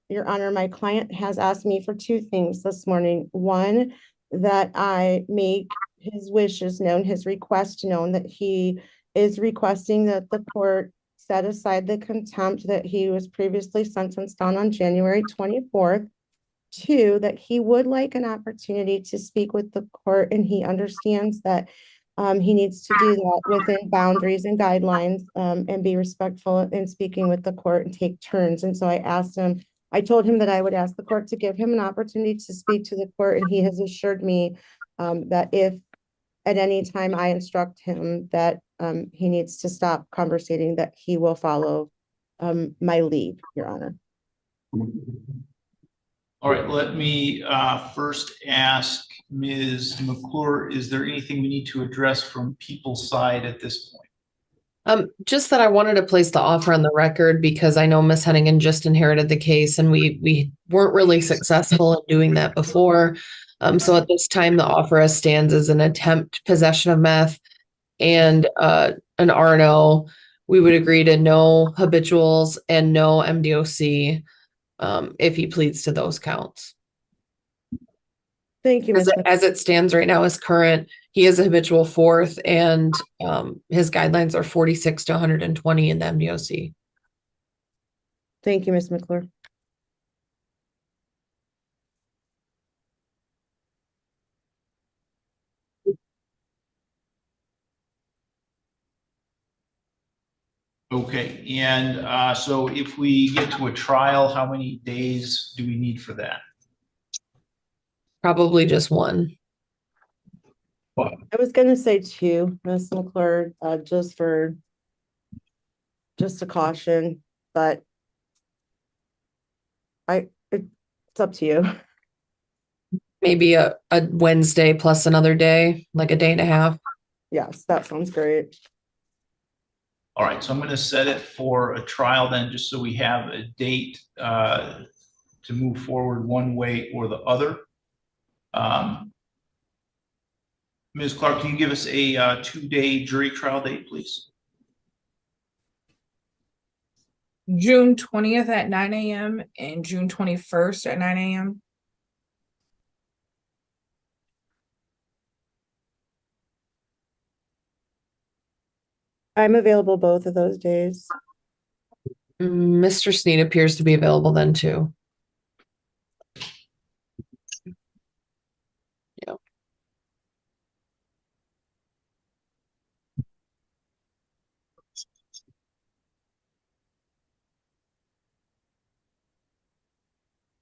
Your Honor, my client has asked me for two things this morning. One, that I make his wishes known, his request known, that he is requesting that the court set aside the contempt that he was previously sentenced on January 24th. Two, that he would like an opportunity to speak with the court, and he understands that he needs to do that within boundaries and guidelines, and be respectful in speaking with the court and take turns. And so I told him that I would ask the court to give him an opportunity to speak to the court, and he has assured me that if at any time I instruct him that he needs to stop conversating, that he will follow my lead, Your Honor. All right, let me first ask Ms. McClure, is there anything we need to address from people's side at this point? Just that I wanted to place the offer on the record because I know Ms. Hennigan just inherited the case and we weren't really successful in doing that before. So at this time, the offer as stands as an attempt possession of meth and an R&O. We would agree to no habituals and no MDOC if he pleads to those counts. Thank you, As it stands right now, as current, he is a habitual fourth, and his guidelines are 46 to 120 in the MDOC. Thank you, Ms. McClure. Okay, and so if we get to a trial, how many days do we need for that? Probably just one. I was gonna say two, Ms. McClure, just a caution, but it's up to you. Maybe a Wednesday plus another day, like a day and a half. Yes, that sounds great. All right, so I'm going to set it for a trial then, just so we have a date to move forward one way or the other. Ms. Clark, can you give us a 2-day jury trial date, please? June 20th at 9 a.m. and June 21st at 9 a.m. I'm available both of those days. Mr. Sneed appears to be available then too. Yeah.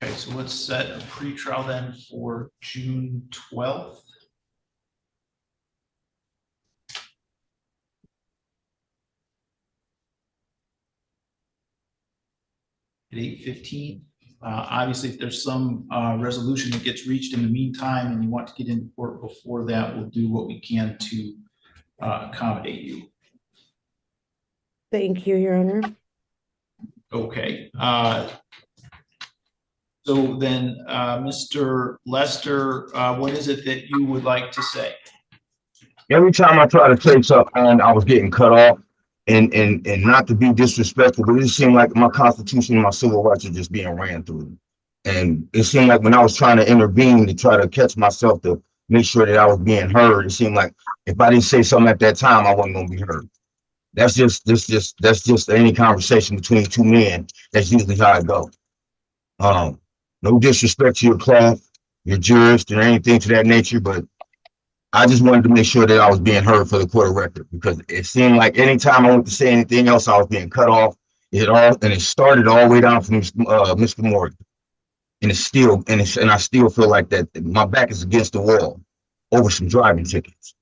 Okay, so let's set a pretrial then for June 12th. At 8:15. Obviously, if there's some resolution that gets reached in the meantime and you want to get into court before that, we'll do what we can to accommodate you. Thank you, Your Honor. Okay. So then, Mr. Lester, what is it that you would like to say? Every time I try to say something, I was getting cut off. And not to be disrespectful, but it just seemed like my Constitution and my civil rights are just being ran through. And it seemed like when I was trying to intervene to try to catch myself to make sure that I was being heard, it seemed like if I didn't say something at that time, I wasn't going to be heard. That's just any conversation between two men. That's usually how it goes. No disrespect to your craft, your jurist, or anything to that nature, but I just wanted to make sure that I was being heard for the court of record, because it seemed like anytime I went to say anything else, I was being cut off. It started all the way down from Mr. Morgan, and I still feel like that my back is against the wall over some driving tickets.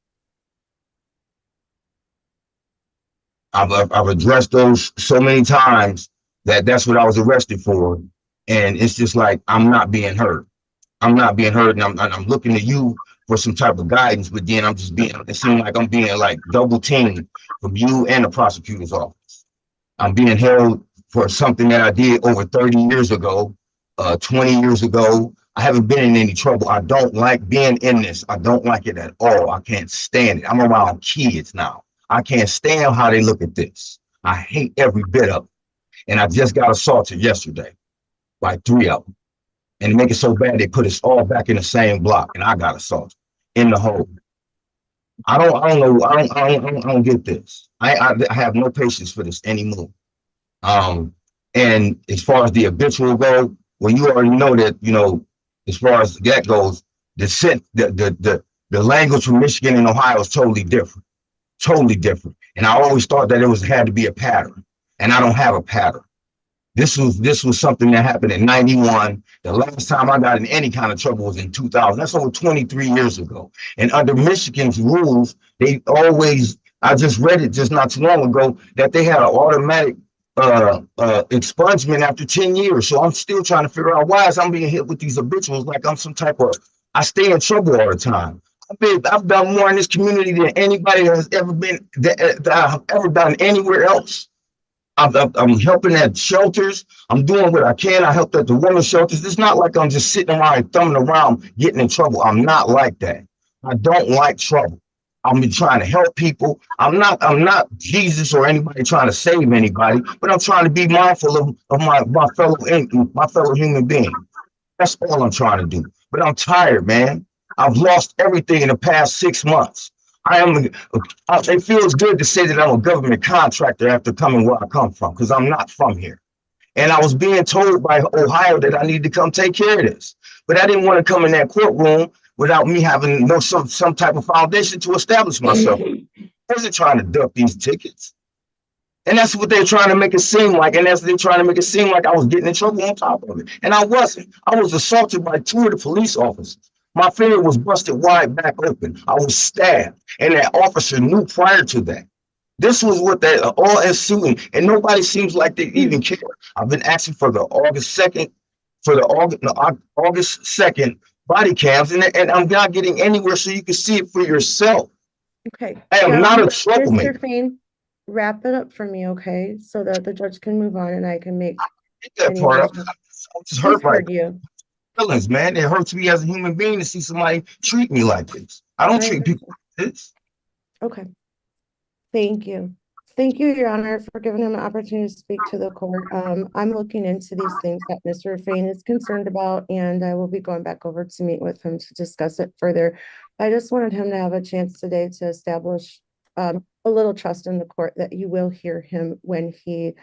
I've addressed those so many times that's what I was arrested for, and it's just like I'm not being heard. I'm not being heard, and I'm looking to you for some type of guidance, but then it seems like I'm being like double teamed from you and the prosecutor's office. I'm being held for something that I did over 30 years ago, 20 years ago. I haven't been in any trouble. I don't like being in this. I don't like it at all. I can't stand it. I'm around kids now. I can't stand how they look at this. I hate every bit of it. And I just got assaulted yesterday by 3 of them. And to make it so bad, they put us all back in the same block, and I got assaulted in the hole. I don't get this. I have no patience for this anymore. And as far as the habitual go, well, you already know that, as far as that goes, the language from Michigan and Ohio is totally different. Totally different. And I always thought that had to be a pattern, and I don't have a pattern. This was something that happened in 91. The last time I got in any kind of trouble was in 2000. That's over 23 years ago. And under Michigan's rules, I just read it just not too long ago, that they had an automatic expungement after 10 years. So I'm still trying to figure out why I'm being hit with these habituals like I'm some type of, I stay in trouble all the time. I've done more in this community than anybody has ever been, that I've ever done anywhere else. I'm helping at shelters. I'm doing what I can. I helped at the women's shelters. It's not like I'm just sitting around and thumbing around getting in trouble. I'm not like that. I don't like trouble. I'm trying to help people. I'm not Jesus or anybody trying to save anybody, but I'm trying to be mindful of my fellow human being. That's all I'm trying to do. But I'm tired, man. I've lost everything in the past 6 months. It feels good to say that I'm a government contractor after coming where I come from, because I'm not from here. And I was being told by Ohio that I need to come take care of this. But I didn't want to come in that courtroom without me having some type of foundation to establish myself. I wasn't trying to duck these tickets. And that's what they're trying to make it seem like. And they're trying to make it seem like I was getting in trouble on top of it. And I wasn't. I was assaulted by 2 of the police officers. My finger was busted wide back open. I was stabbed. And that officer knew prior to that. This was what they all ensuing. And nobody seems like they even care. I've been asking for the August 2nd body cams, and I'm not getting anywhere so you can see it for yourself. Okay. I am not a troublemaker. Mr. Fain, wrap it up for me, okay? So that the judge can move on and I can make. Get that part up. I'm just hurt by you. Feelings, man. It hurts me as a human being to see somebody treat me like this. I don't treat people like this. Okay. Thank you. Thank you, Your Honor, for giving him an opportunity to speak to the court. I'm looking into these things that Mr. Fain is concerned about, and I will be going back over to meet with him to discuss it further. I just wanted him to have a chance today to establish a little trust in the court that you will hear him when he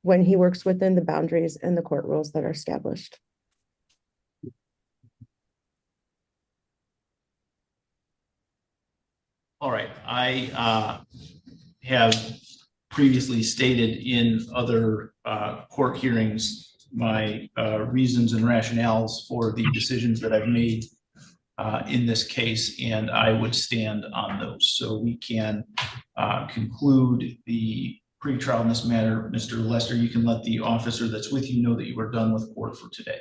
works within the boundaries and the court rules that are established. All right, I have previously stated in other court hearings my reasons and rationales for the decisions that I've made in this case, and I would stand on those. So we can conclude the pre-trial in this matter. Mr. Lester, you can let the officer that's with you know that you are done with court for today.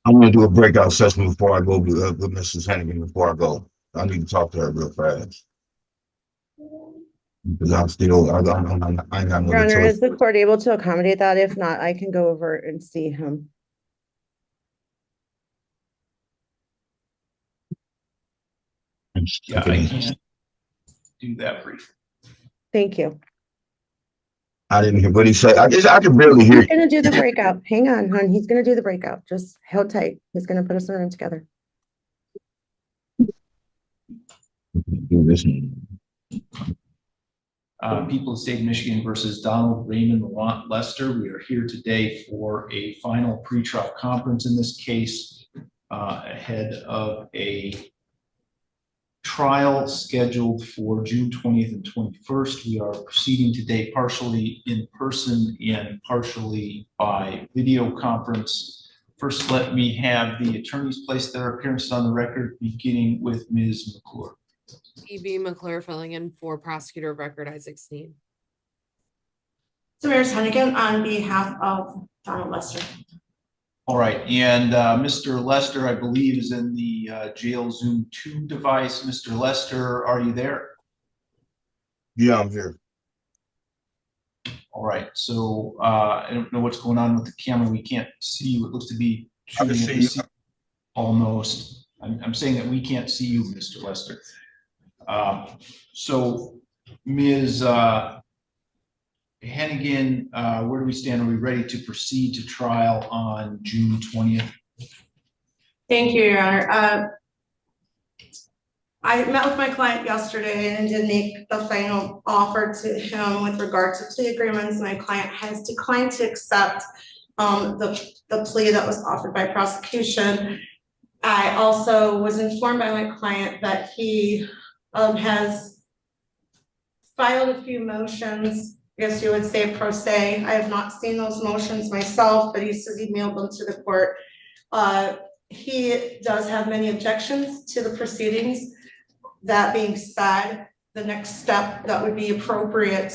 I'm going to do a breakout session before I go with Mrs. Hennigan before I go. I need to talk to her real fast. Because I'm still, I ain't got no Your Honor, choice. is the court able to accommodate that? If not, I can go over and see him. Yeah, I can't do that briefly. Thank you. I didn't hear what he said. I could barely hear. He's going to do the breakout. Hang on, hon. He's going to do the breakout. Just hold tight. He's going to put us in a room together. Do this. People of the State of Michigan versus Donald Raymond Lamont Lester. We are here today for a final pretrial conference in this case ahead of a trial scheduled for June 20th and 21st. We are proceeding today partially in person and partially by video conference. First, let me have the attorneys place their appearances on the record, beginning with Ms. McClure. E.B. McClure filling in for prosecutor of record Isaac Sneed. Samara Hennigan on behalf of Donald Lester. All right, and Mr. Lester, I believe, is in the jail Zoom 2 device. Mr. Lester, are you there? Yeah, I'm here. All right, so I don't know what's going on with the camera. We can't see you. It looks to be I can see you. Almost. I'm saying that we can't see you, Mr. Lester. So Ms. Hennigan, where do we stand? Are we ready to proceed to trial on June 20th? Thank you, Your Honor. I met with my client yesterday and did make the final offer to him with regard to plea agreements. My client has declined to accept the plea that was offered by prosecution. I also was informed by my client that he has filed a few motions. I guess you would say pro se. I have not seen those motions myself, but he says he mailed them to the court. He does have many objections to the proceedings. That being said, the next step that would be appropriate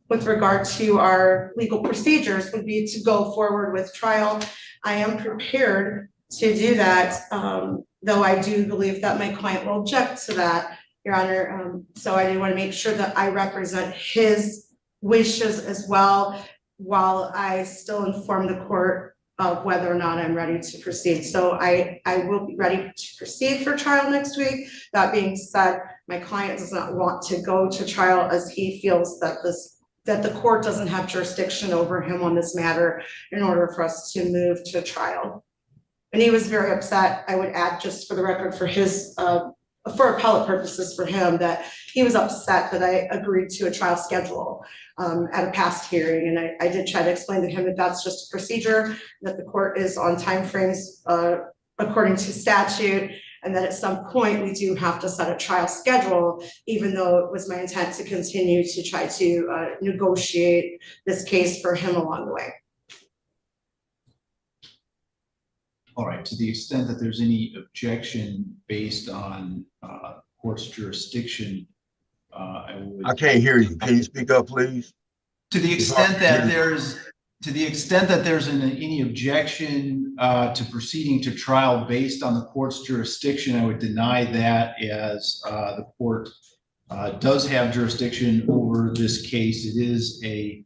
with regard to our legal procedures would be to go forward with trial. I am prepared to do that, though I do believe that my client will object to that, Your Honor. So I do want to make sure that I represent his wishes as well, while I still inform the court of whether or not I'm ready to proceed. So I will be ready to proceed for trial next week. That being said, my client does not want to go to trial as he feels that the court doesn't have jurisdiction over him on this matter in order for us to move to trial. And he was very upset. I would add, just for the record, for his for appellate purposes for him, that he was upset that I agreed to a trial schedule at a past hearing. And I did try to explain to him that that's just a procedure, that the court is on timeframes according to statute, and that at some point we do have to set a trial schedule, even though it was my intent to continue to try to negotiate this case for him along the way. All right, to the extent that there's any objection based on court's jurisdiction, I can't hear you. Can you speak up, please? To the extent that there's any objection to proceeding to trial based on the court's jurisdiction, I would deny that, as the court does have jurisdiction over this case. It is a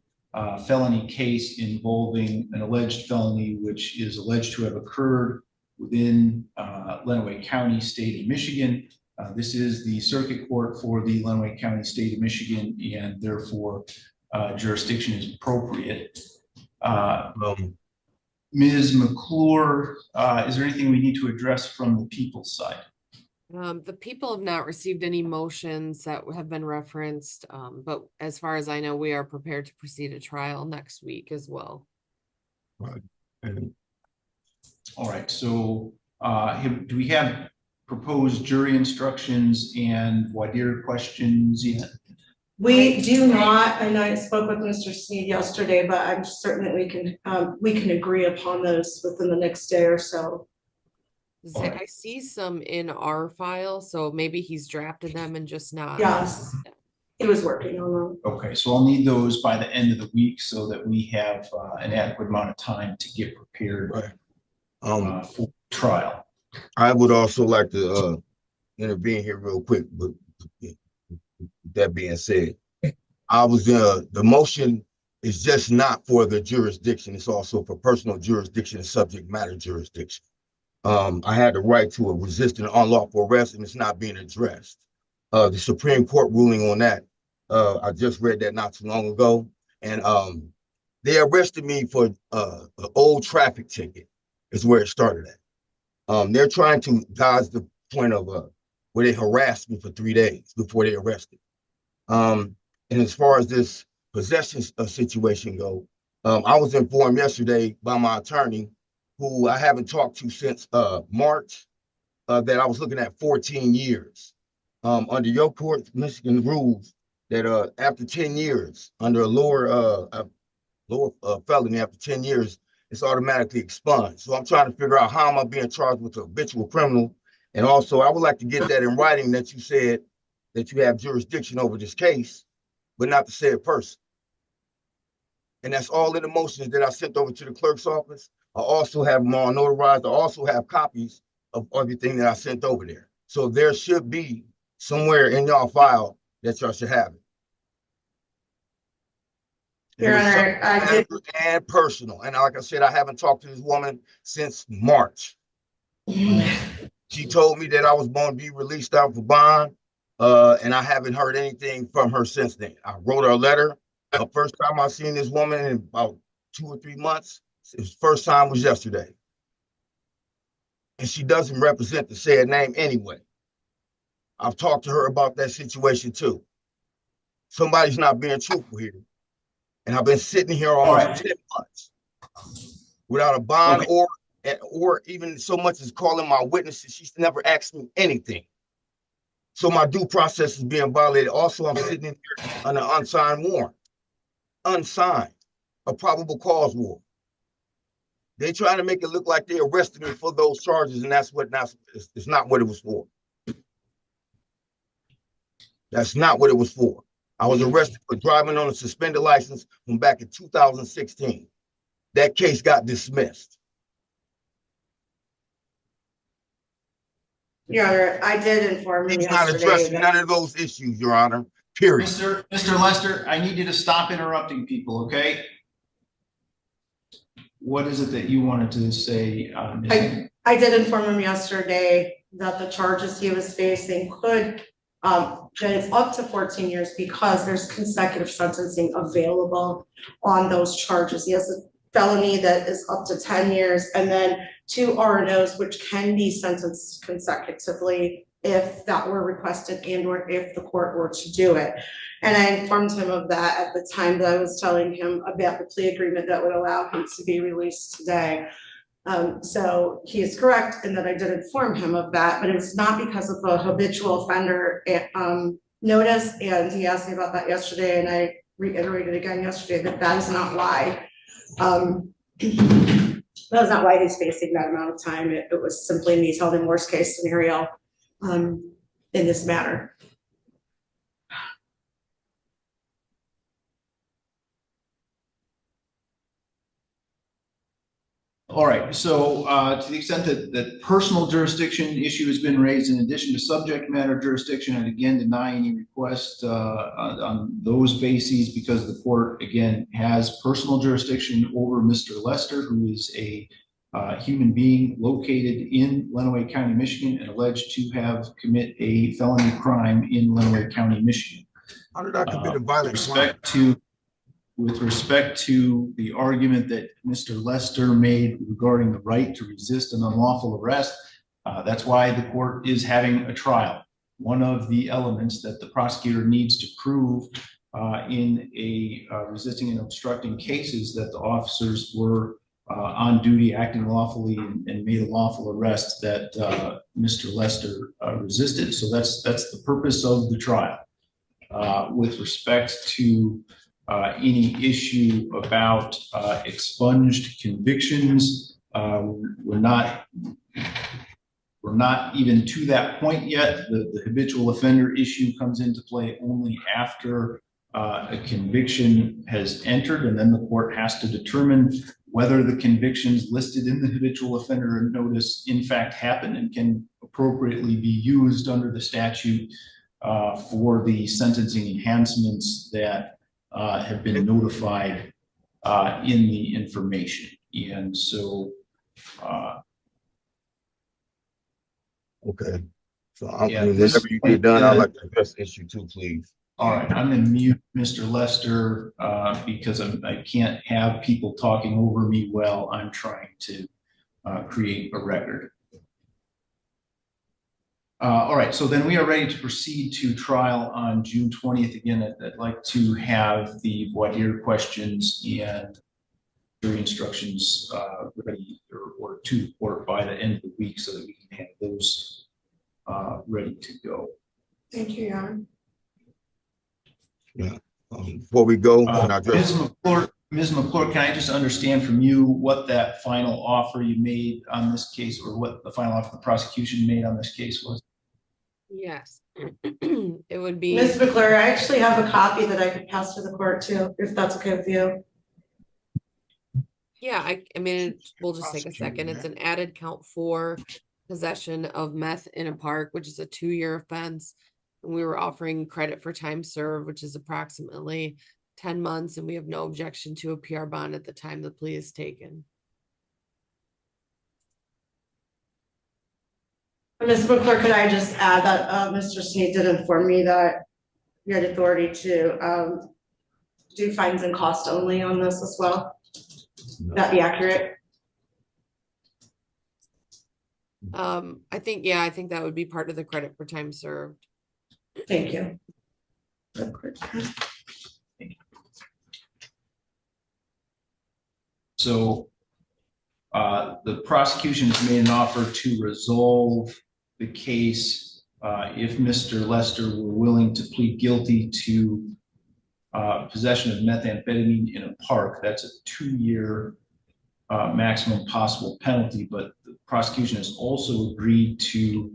felony case involving an alleged felony which is alleged to have occurred within Lenawee County, state of Michigan. This is the circuit court for the Lenawee County, state of Michigan, and therefore jurisdiction is appropriate. Ms. McClure, is there anything we need to address from the people's side? The people have not received any motions that have been referenced, but as far as I know, we are prepared to proceed to trial next week as well. Right. All right, so do we have proposed jury instructions and voir dire questions yet? We do not. I know I spoke with Mr. Sneed yesterday, but I'm certain that we can agree upon those within the next day or so. I see some in our file, so maybe he's drafted them and just not. Yes, he was working on them. Okay, so I'll need those by the end of the week so that we have an adequate amount of time to get prepared for trial. I would also like to intervene here real quick, but that being said, the motion is just not for the jurisdiction. It's also for personal jurisdiction and subject matter jurisdiction. I had the right to a resisting unlawful arrest, and it's not being addressed. The Supreme Court ruling on that, I just read that not too long ago, and they arrested me for an old traffic ticket. Is where it started at. They're trying to dodge the point of where they harassed me for 3 days before they arrested. And as far as this possession situation go, I was informed yesterday by my attorney, who I haven't talked to since March, that I was looking at 14 years. Under your court, Michigan rules that after 10 years, under a lower felony, after 10 years, it's automatically expunged. So I'm trying to figure out how am I being charged with a habitual criminal. And also, I would like to get that in writing that you said that you have jurisdiction over this case, but not the said person. And that's all in the motions that I sent over to the clerk's office. I also have them all notarized. I also have copies of everything that I sent over there. So there should be somewhere in y'all file that y'all should have it. Your Honor, I did. And personal. And like I said, I haven't talked to this woman since March. She told me that I was going to be released out for bond, and I haven't heard anything from her since then. I wrote her a letter. The first time I seen this woman in about 2 or 3 months, his first time was yesterday. And she doesn't represent the said name anyway. I've talked to her about that situation too. Somebody's not being truthful here. And I've been sitting here almost 10 months without a bond or even so much as calling my witnesses. She's never asked me anything. So my due process is being violated. Also, I'm sitting in here on an unsigned warrant. Unsigned. A probable cause warrant. They trying to make it look like they arrested me for those charges, and it's not what it was for. That's not what it was for. I was arrested for driving on a suspended license from back in 2016. That case got dismissed. Your Honor, I did inform him He's not yesterday. addressing none of those issues, Your Honor. Period. Mr. Lester, I need you to stop interrupting people, okay? What is it that you wanted to say? I did inform him yesterday that the charges he was facing could, that it's up to 14 years because there's consecutive sentencing available on those charges. He has a felony that is up to 10 years and then 2 R&Os which can be sentenced consecutively if that were requested and or if the court were to do it. And I informed him of that at the time that I was telling him about the plea agreement that would allow him to be released today. So he is correct in that I did inform him of that, but it's not because of the habitual offender notice. And he asked me about that yesterday, and I reiterated again yesterday that that is not why. That is not why he's facing that amount of time. It was simply me telling worst case scenario in this matter. All right, so to the extent that personal jurisdiction issue has been raised in addition to subject matter jurisdiction, I'd again deny any request on those bases because the court, again, has personal jurisdiction over Mr. Lester, who is a human being located in Lenawee County, Michigan, and alleged to have commit a felony crime in Lenawee County, Michigan. How did I commit a violent crime? With respect to the argument that Mr. Lester made regarding the right to resist an unlawful arrest, that's why the court is having a trial. One of the elements that the prosecutor needs to prove in a resisting and obstructing case is that the officers were on duty, acting lawfully, and made a lawful arrest that Mr. Lester resisted. So that's the purpose of the trial. With respect to any issue about expunged convictions, we're not even to that point yet. The habitual offender issue comes into play only after a conviction has entered, and then the court has to determine whether the convictions listed in the habitual offender notice in fact happen and can appropriately be used under the statute for the sentencing enhancements that have been notified in the information. And so okay, so whenever you get done, I'd like to address the issue too, please. All right, I'm going to mute Mr. Lester because I can't have people talking over me while I'm trying to create a record. All right, so then we are ready to proceed to trial on June 20th. Again, I'd like to have the voir dire questions and jury instructions ready or by the end of the week so that we can have those ready to go. Thank you, Your Honor. Yeah. Before we go, can I address- Ms. McClure, can I just understand from you what that final offer you made on this case, or what the final offer the prosecution made on this case was? Yes. It would be. Ms. McClure, I actually have a copy that I could pass to the court too, if that's okay with you. Yeah, I mean, we'll just take a second. It's an added count for possession of meth in a park, which is a 2-year offense. And we were offering credit for time served, which is approximately 10 months, and we have no objection to a PR bond at the time the plea is taken. Ms. McClure, could I just add that Mr. Sneed did inform me that you had authority to do fines and cost only on this as well? No. That be accurate? I think that would be part of the credit for time served. Thank you. So the prosecution has made an offer to resolve the case if Mr. Lester were willing to plead guilty to possession of methamphetamine in a park. That's a 2-year maximum possible penalty, but the prosecution has also agreed to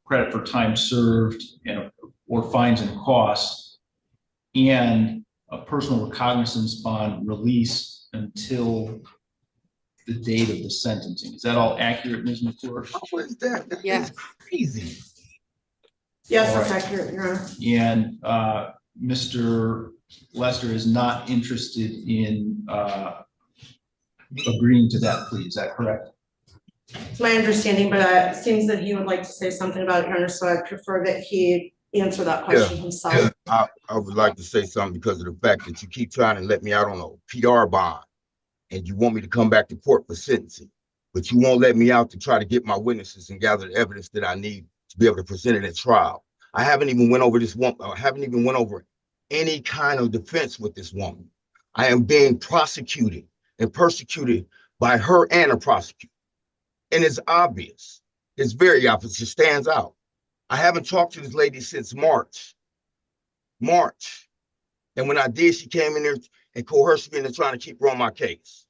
credit for time served and or fines and costs and a personal recognizance bond release until the date of the sentencing. Is that all accurate, Ms. McClure? What is that? That Yes. is crazy. Yes, All that's right. accurate, Your Honor. And Mr. Lester is not interested in agreeing to that plea. Is that correct? It's my understanding, but it seems that he would like to say something about it, Your Honor, so I prefer that he answer that question himself. Yeah, I would like to say something because of the fact that you keep trying to let me out on a PR bond and you want me to come back to court for sentencing, but you won't let me out to try to get my witnesses and gather the evidence that I need to be able to present it at trial. I haven't even went over this one. I haven't even went over any kind of defense with this woman. I am being prosecuted and persecuted by her and a prosecutor. And it's obvious. It's very obvious. It stands out. I haven't talked to this lady since March. And when I did, she came in there and coerced me into trying to keep her on my case.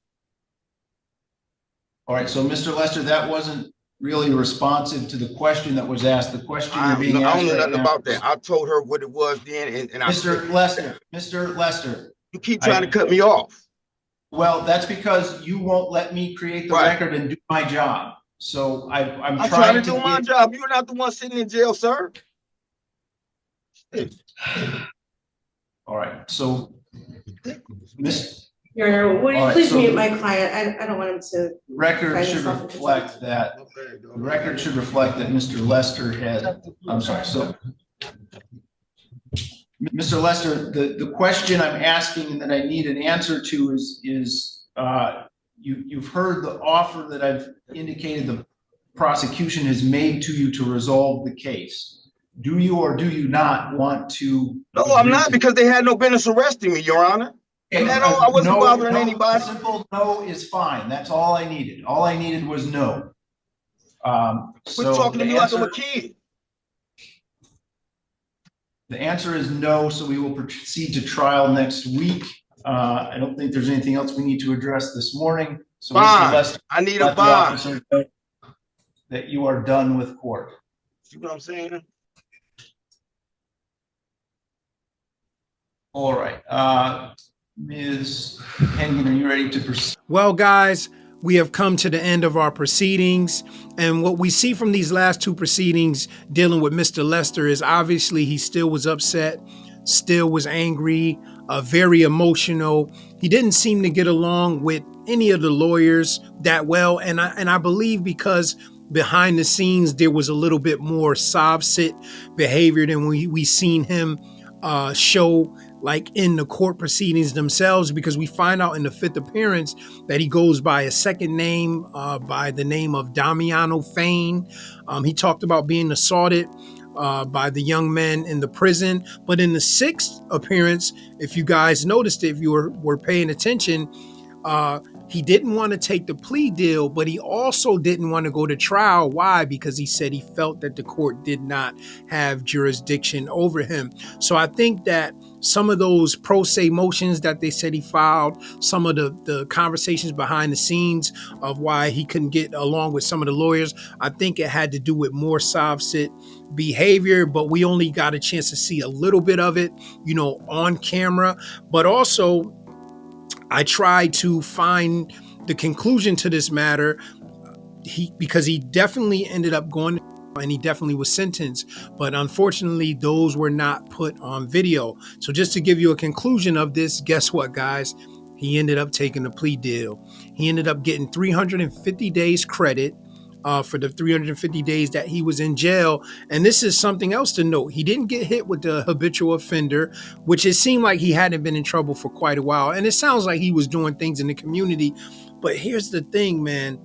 All right, so Mr. Lester, that wasn't really responsive to the question that was asked. The question you're being asked. I don't know right nothing now. about that. I told her what it was then, and Mr. Lester, you keep trying to cut me off. well, that's because you won't let me create the record and do my job. So I'm trying to do my job. You're not the one sitting in jail, sir. All right, so Miss Your Honor, would you All right, please so mute my client? I don't want him to. record Find should yourself in reflect that. The record should reflect that Mr. Lester had, I'm sorry, so Mr. Lester, the question I'm asking and that I need an answer to is you've heard the offer that I've indicated the prosecution has made to you to resolve the case. Do you or do you not want to? No, I'm not, because they had no business arresting me, Your Honor. And I wasn't bothering anybody. A simple no is fine. That's all I needed. All I needed was no. Quit talking to me like I'm a kid. The answer is no, so we will proceed to trial next week. I don't think there's anything else we need to address this morning. So Mr. Lester, I need a bond. That you are done with court. See what I'm saying? All right. Ms. Hengen, are you ready to proceed? Well, guys, we have come to the end of our proceedings. And what we see from these last two proceedings dealing with Mr. Lester is obviously he still was upset, still was angry, very emotional. He didn't seem to get along with any of the lawyers that well. And I believe because behind the scenes, there was a little bit more sovcit behavior than we seen him show like in the court proceedings themselves, because we find out in the 5th appearance that he goes by a second name, by the name of Damiano Fain. He talked about being assaulted by the young men in the prison. But in the 6th appearance, if you guys noticed it, if you were paying attention, he didn't want to take the plea deal, but he also didn't want to go to trial. Why? Because he said he felt that the court did not have jurisdiction over him. So I think that some of those pro se motions that they said he filed, some of the conversations behind the scenes of why he couldn't get along with some of the lawyers, I think it had to do with more sovcit behavior, but we only got a chance to see a little bit of it, on camera. But also, I tried to find the conclusion to this matter, because he definitely ended up going and he definitely was sentenced, but unfortunately those were not put on video. So just to give you a conclusion of this, guess what, guys? He ended up taking the plea deal. He ended up getting 350 days credit for the 350 days that he was in jail. And this is something else to note. He didn't get hit with the habitual offender, which it seemed like he hadn't been in trouble for quite a while. And it sounds like he was doing things in the community. But here's the thing, man.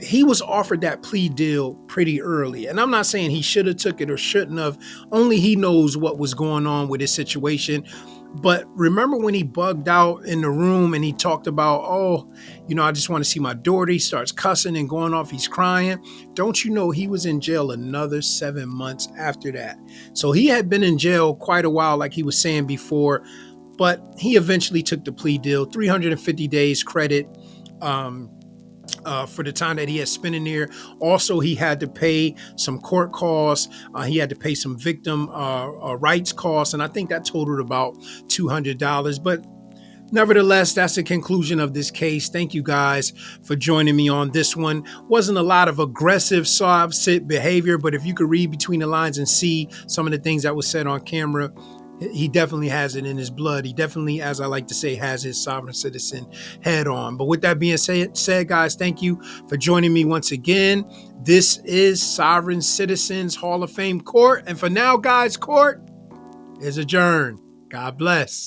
He was offered that plea deal pretty early. And I'm not saying he should have took it or shouldn't have. Only he knows what was going on with his situation. But remember when he bugged out in the room and he talked about, I just want to see my daughter. He starts cussing and going off. He's crying. Don't you know he was in jail another 7 months after that? So he had been in jail quite a while, like he was saying before, but he eventually took the plea deal, 350 days credit for the time that he had spent in there. Also, he had to pay some court costs. He had to pay some victim rights costs. And I think that totaled about $200. But nevertheless, that's the conclusion of this case. Thank you guys for joining me on this one. Wasn't a lot of aggressive sovcit behavior, but if you could read between the lines and see some of the things that was said on camera, he definitely has it in his blood. He definitely, as I like to say, has his sovereign citizen head on. But with that being said, guys, thank you for joining me once again. This is Sovereign Citizens Hall of Fame Court. And for now, guys, court is adjourned. God bless.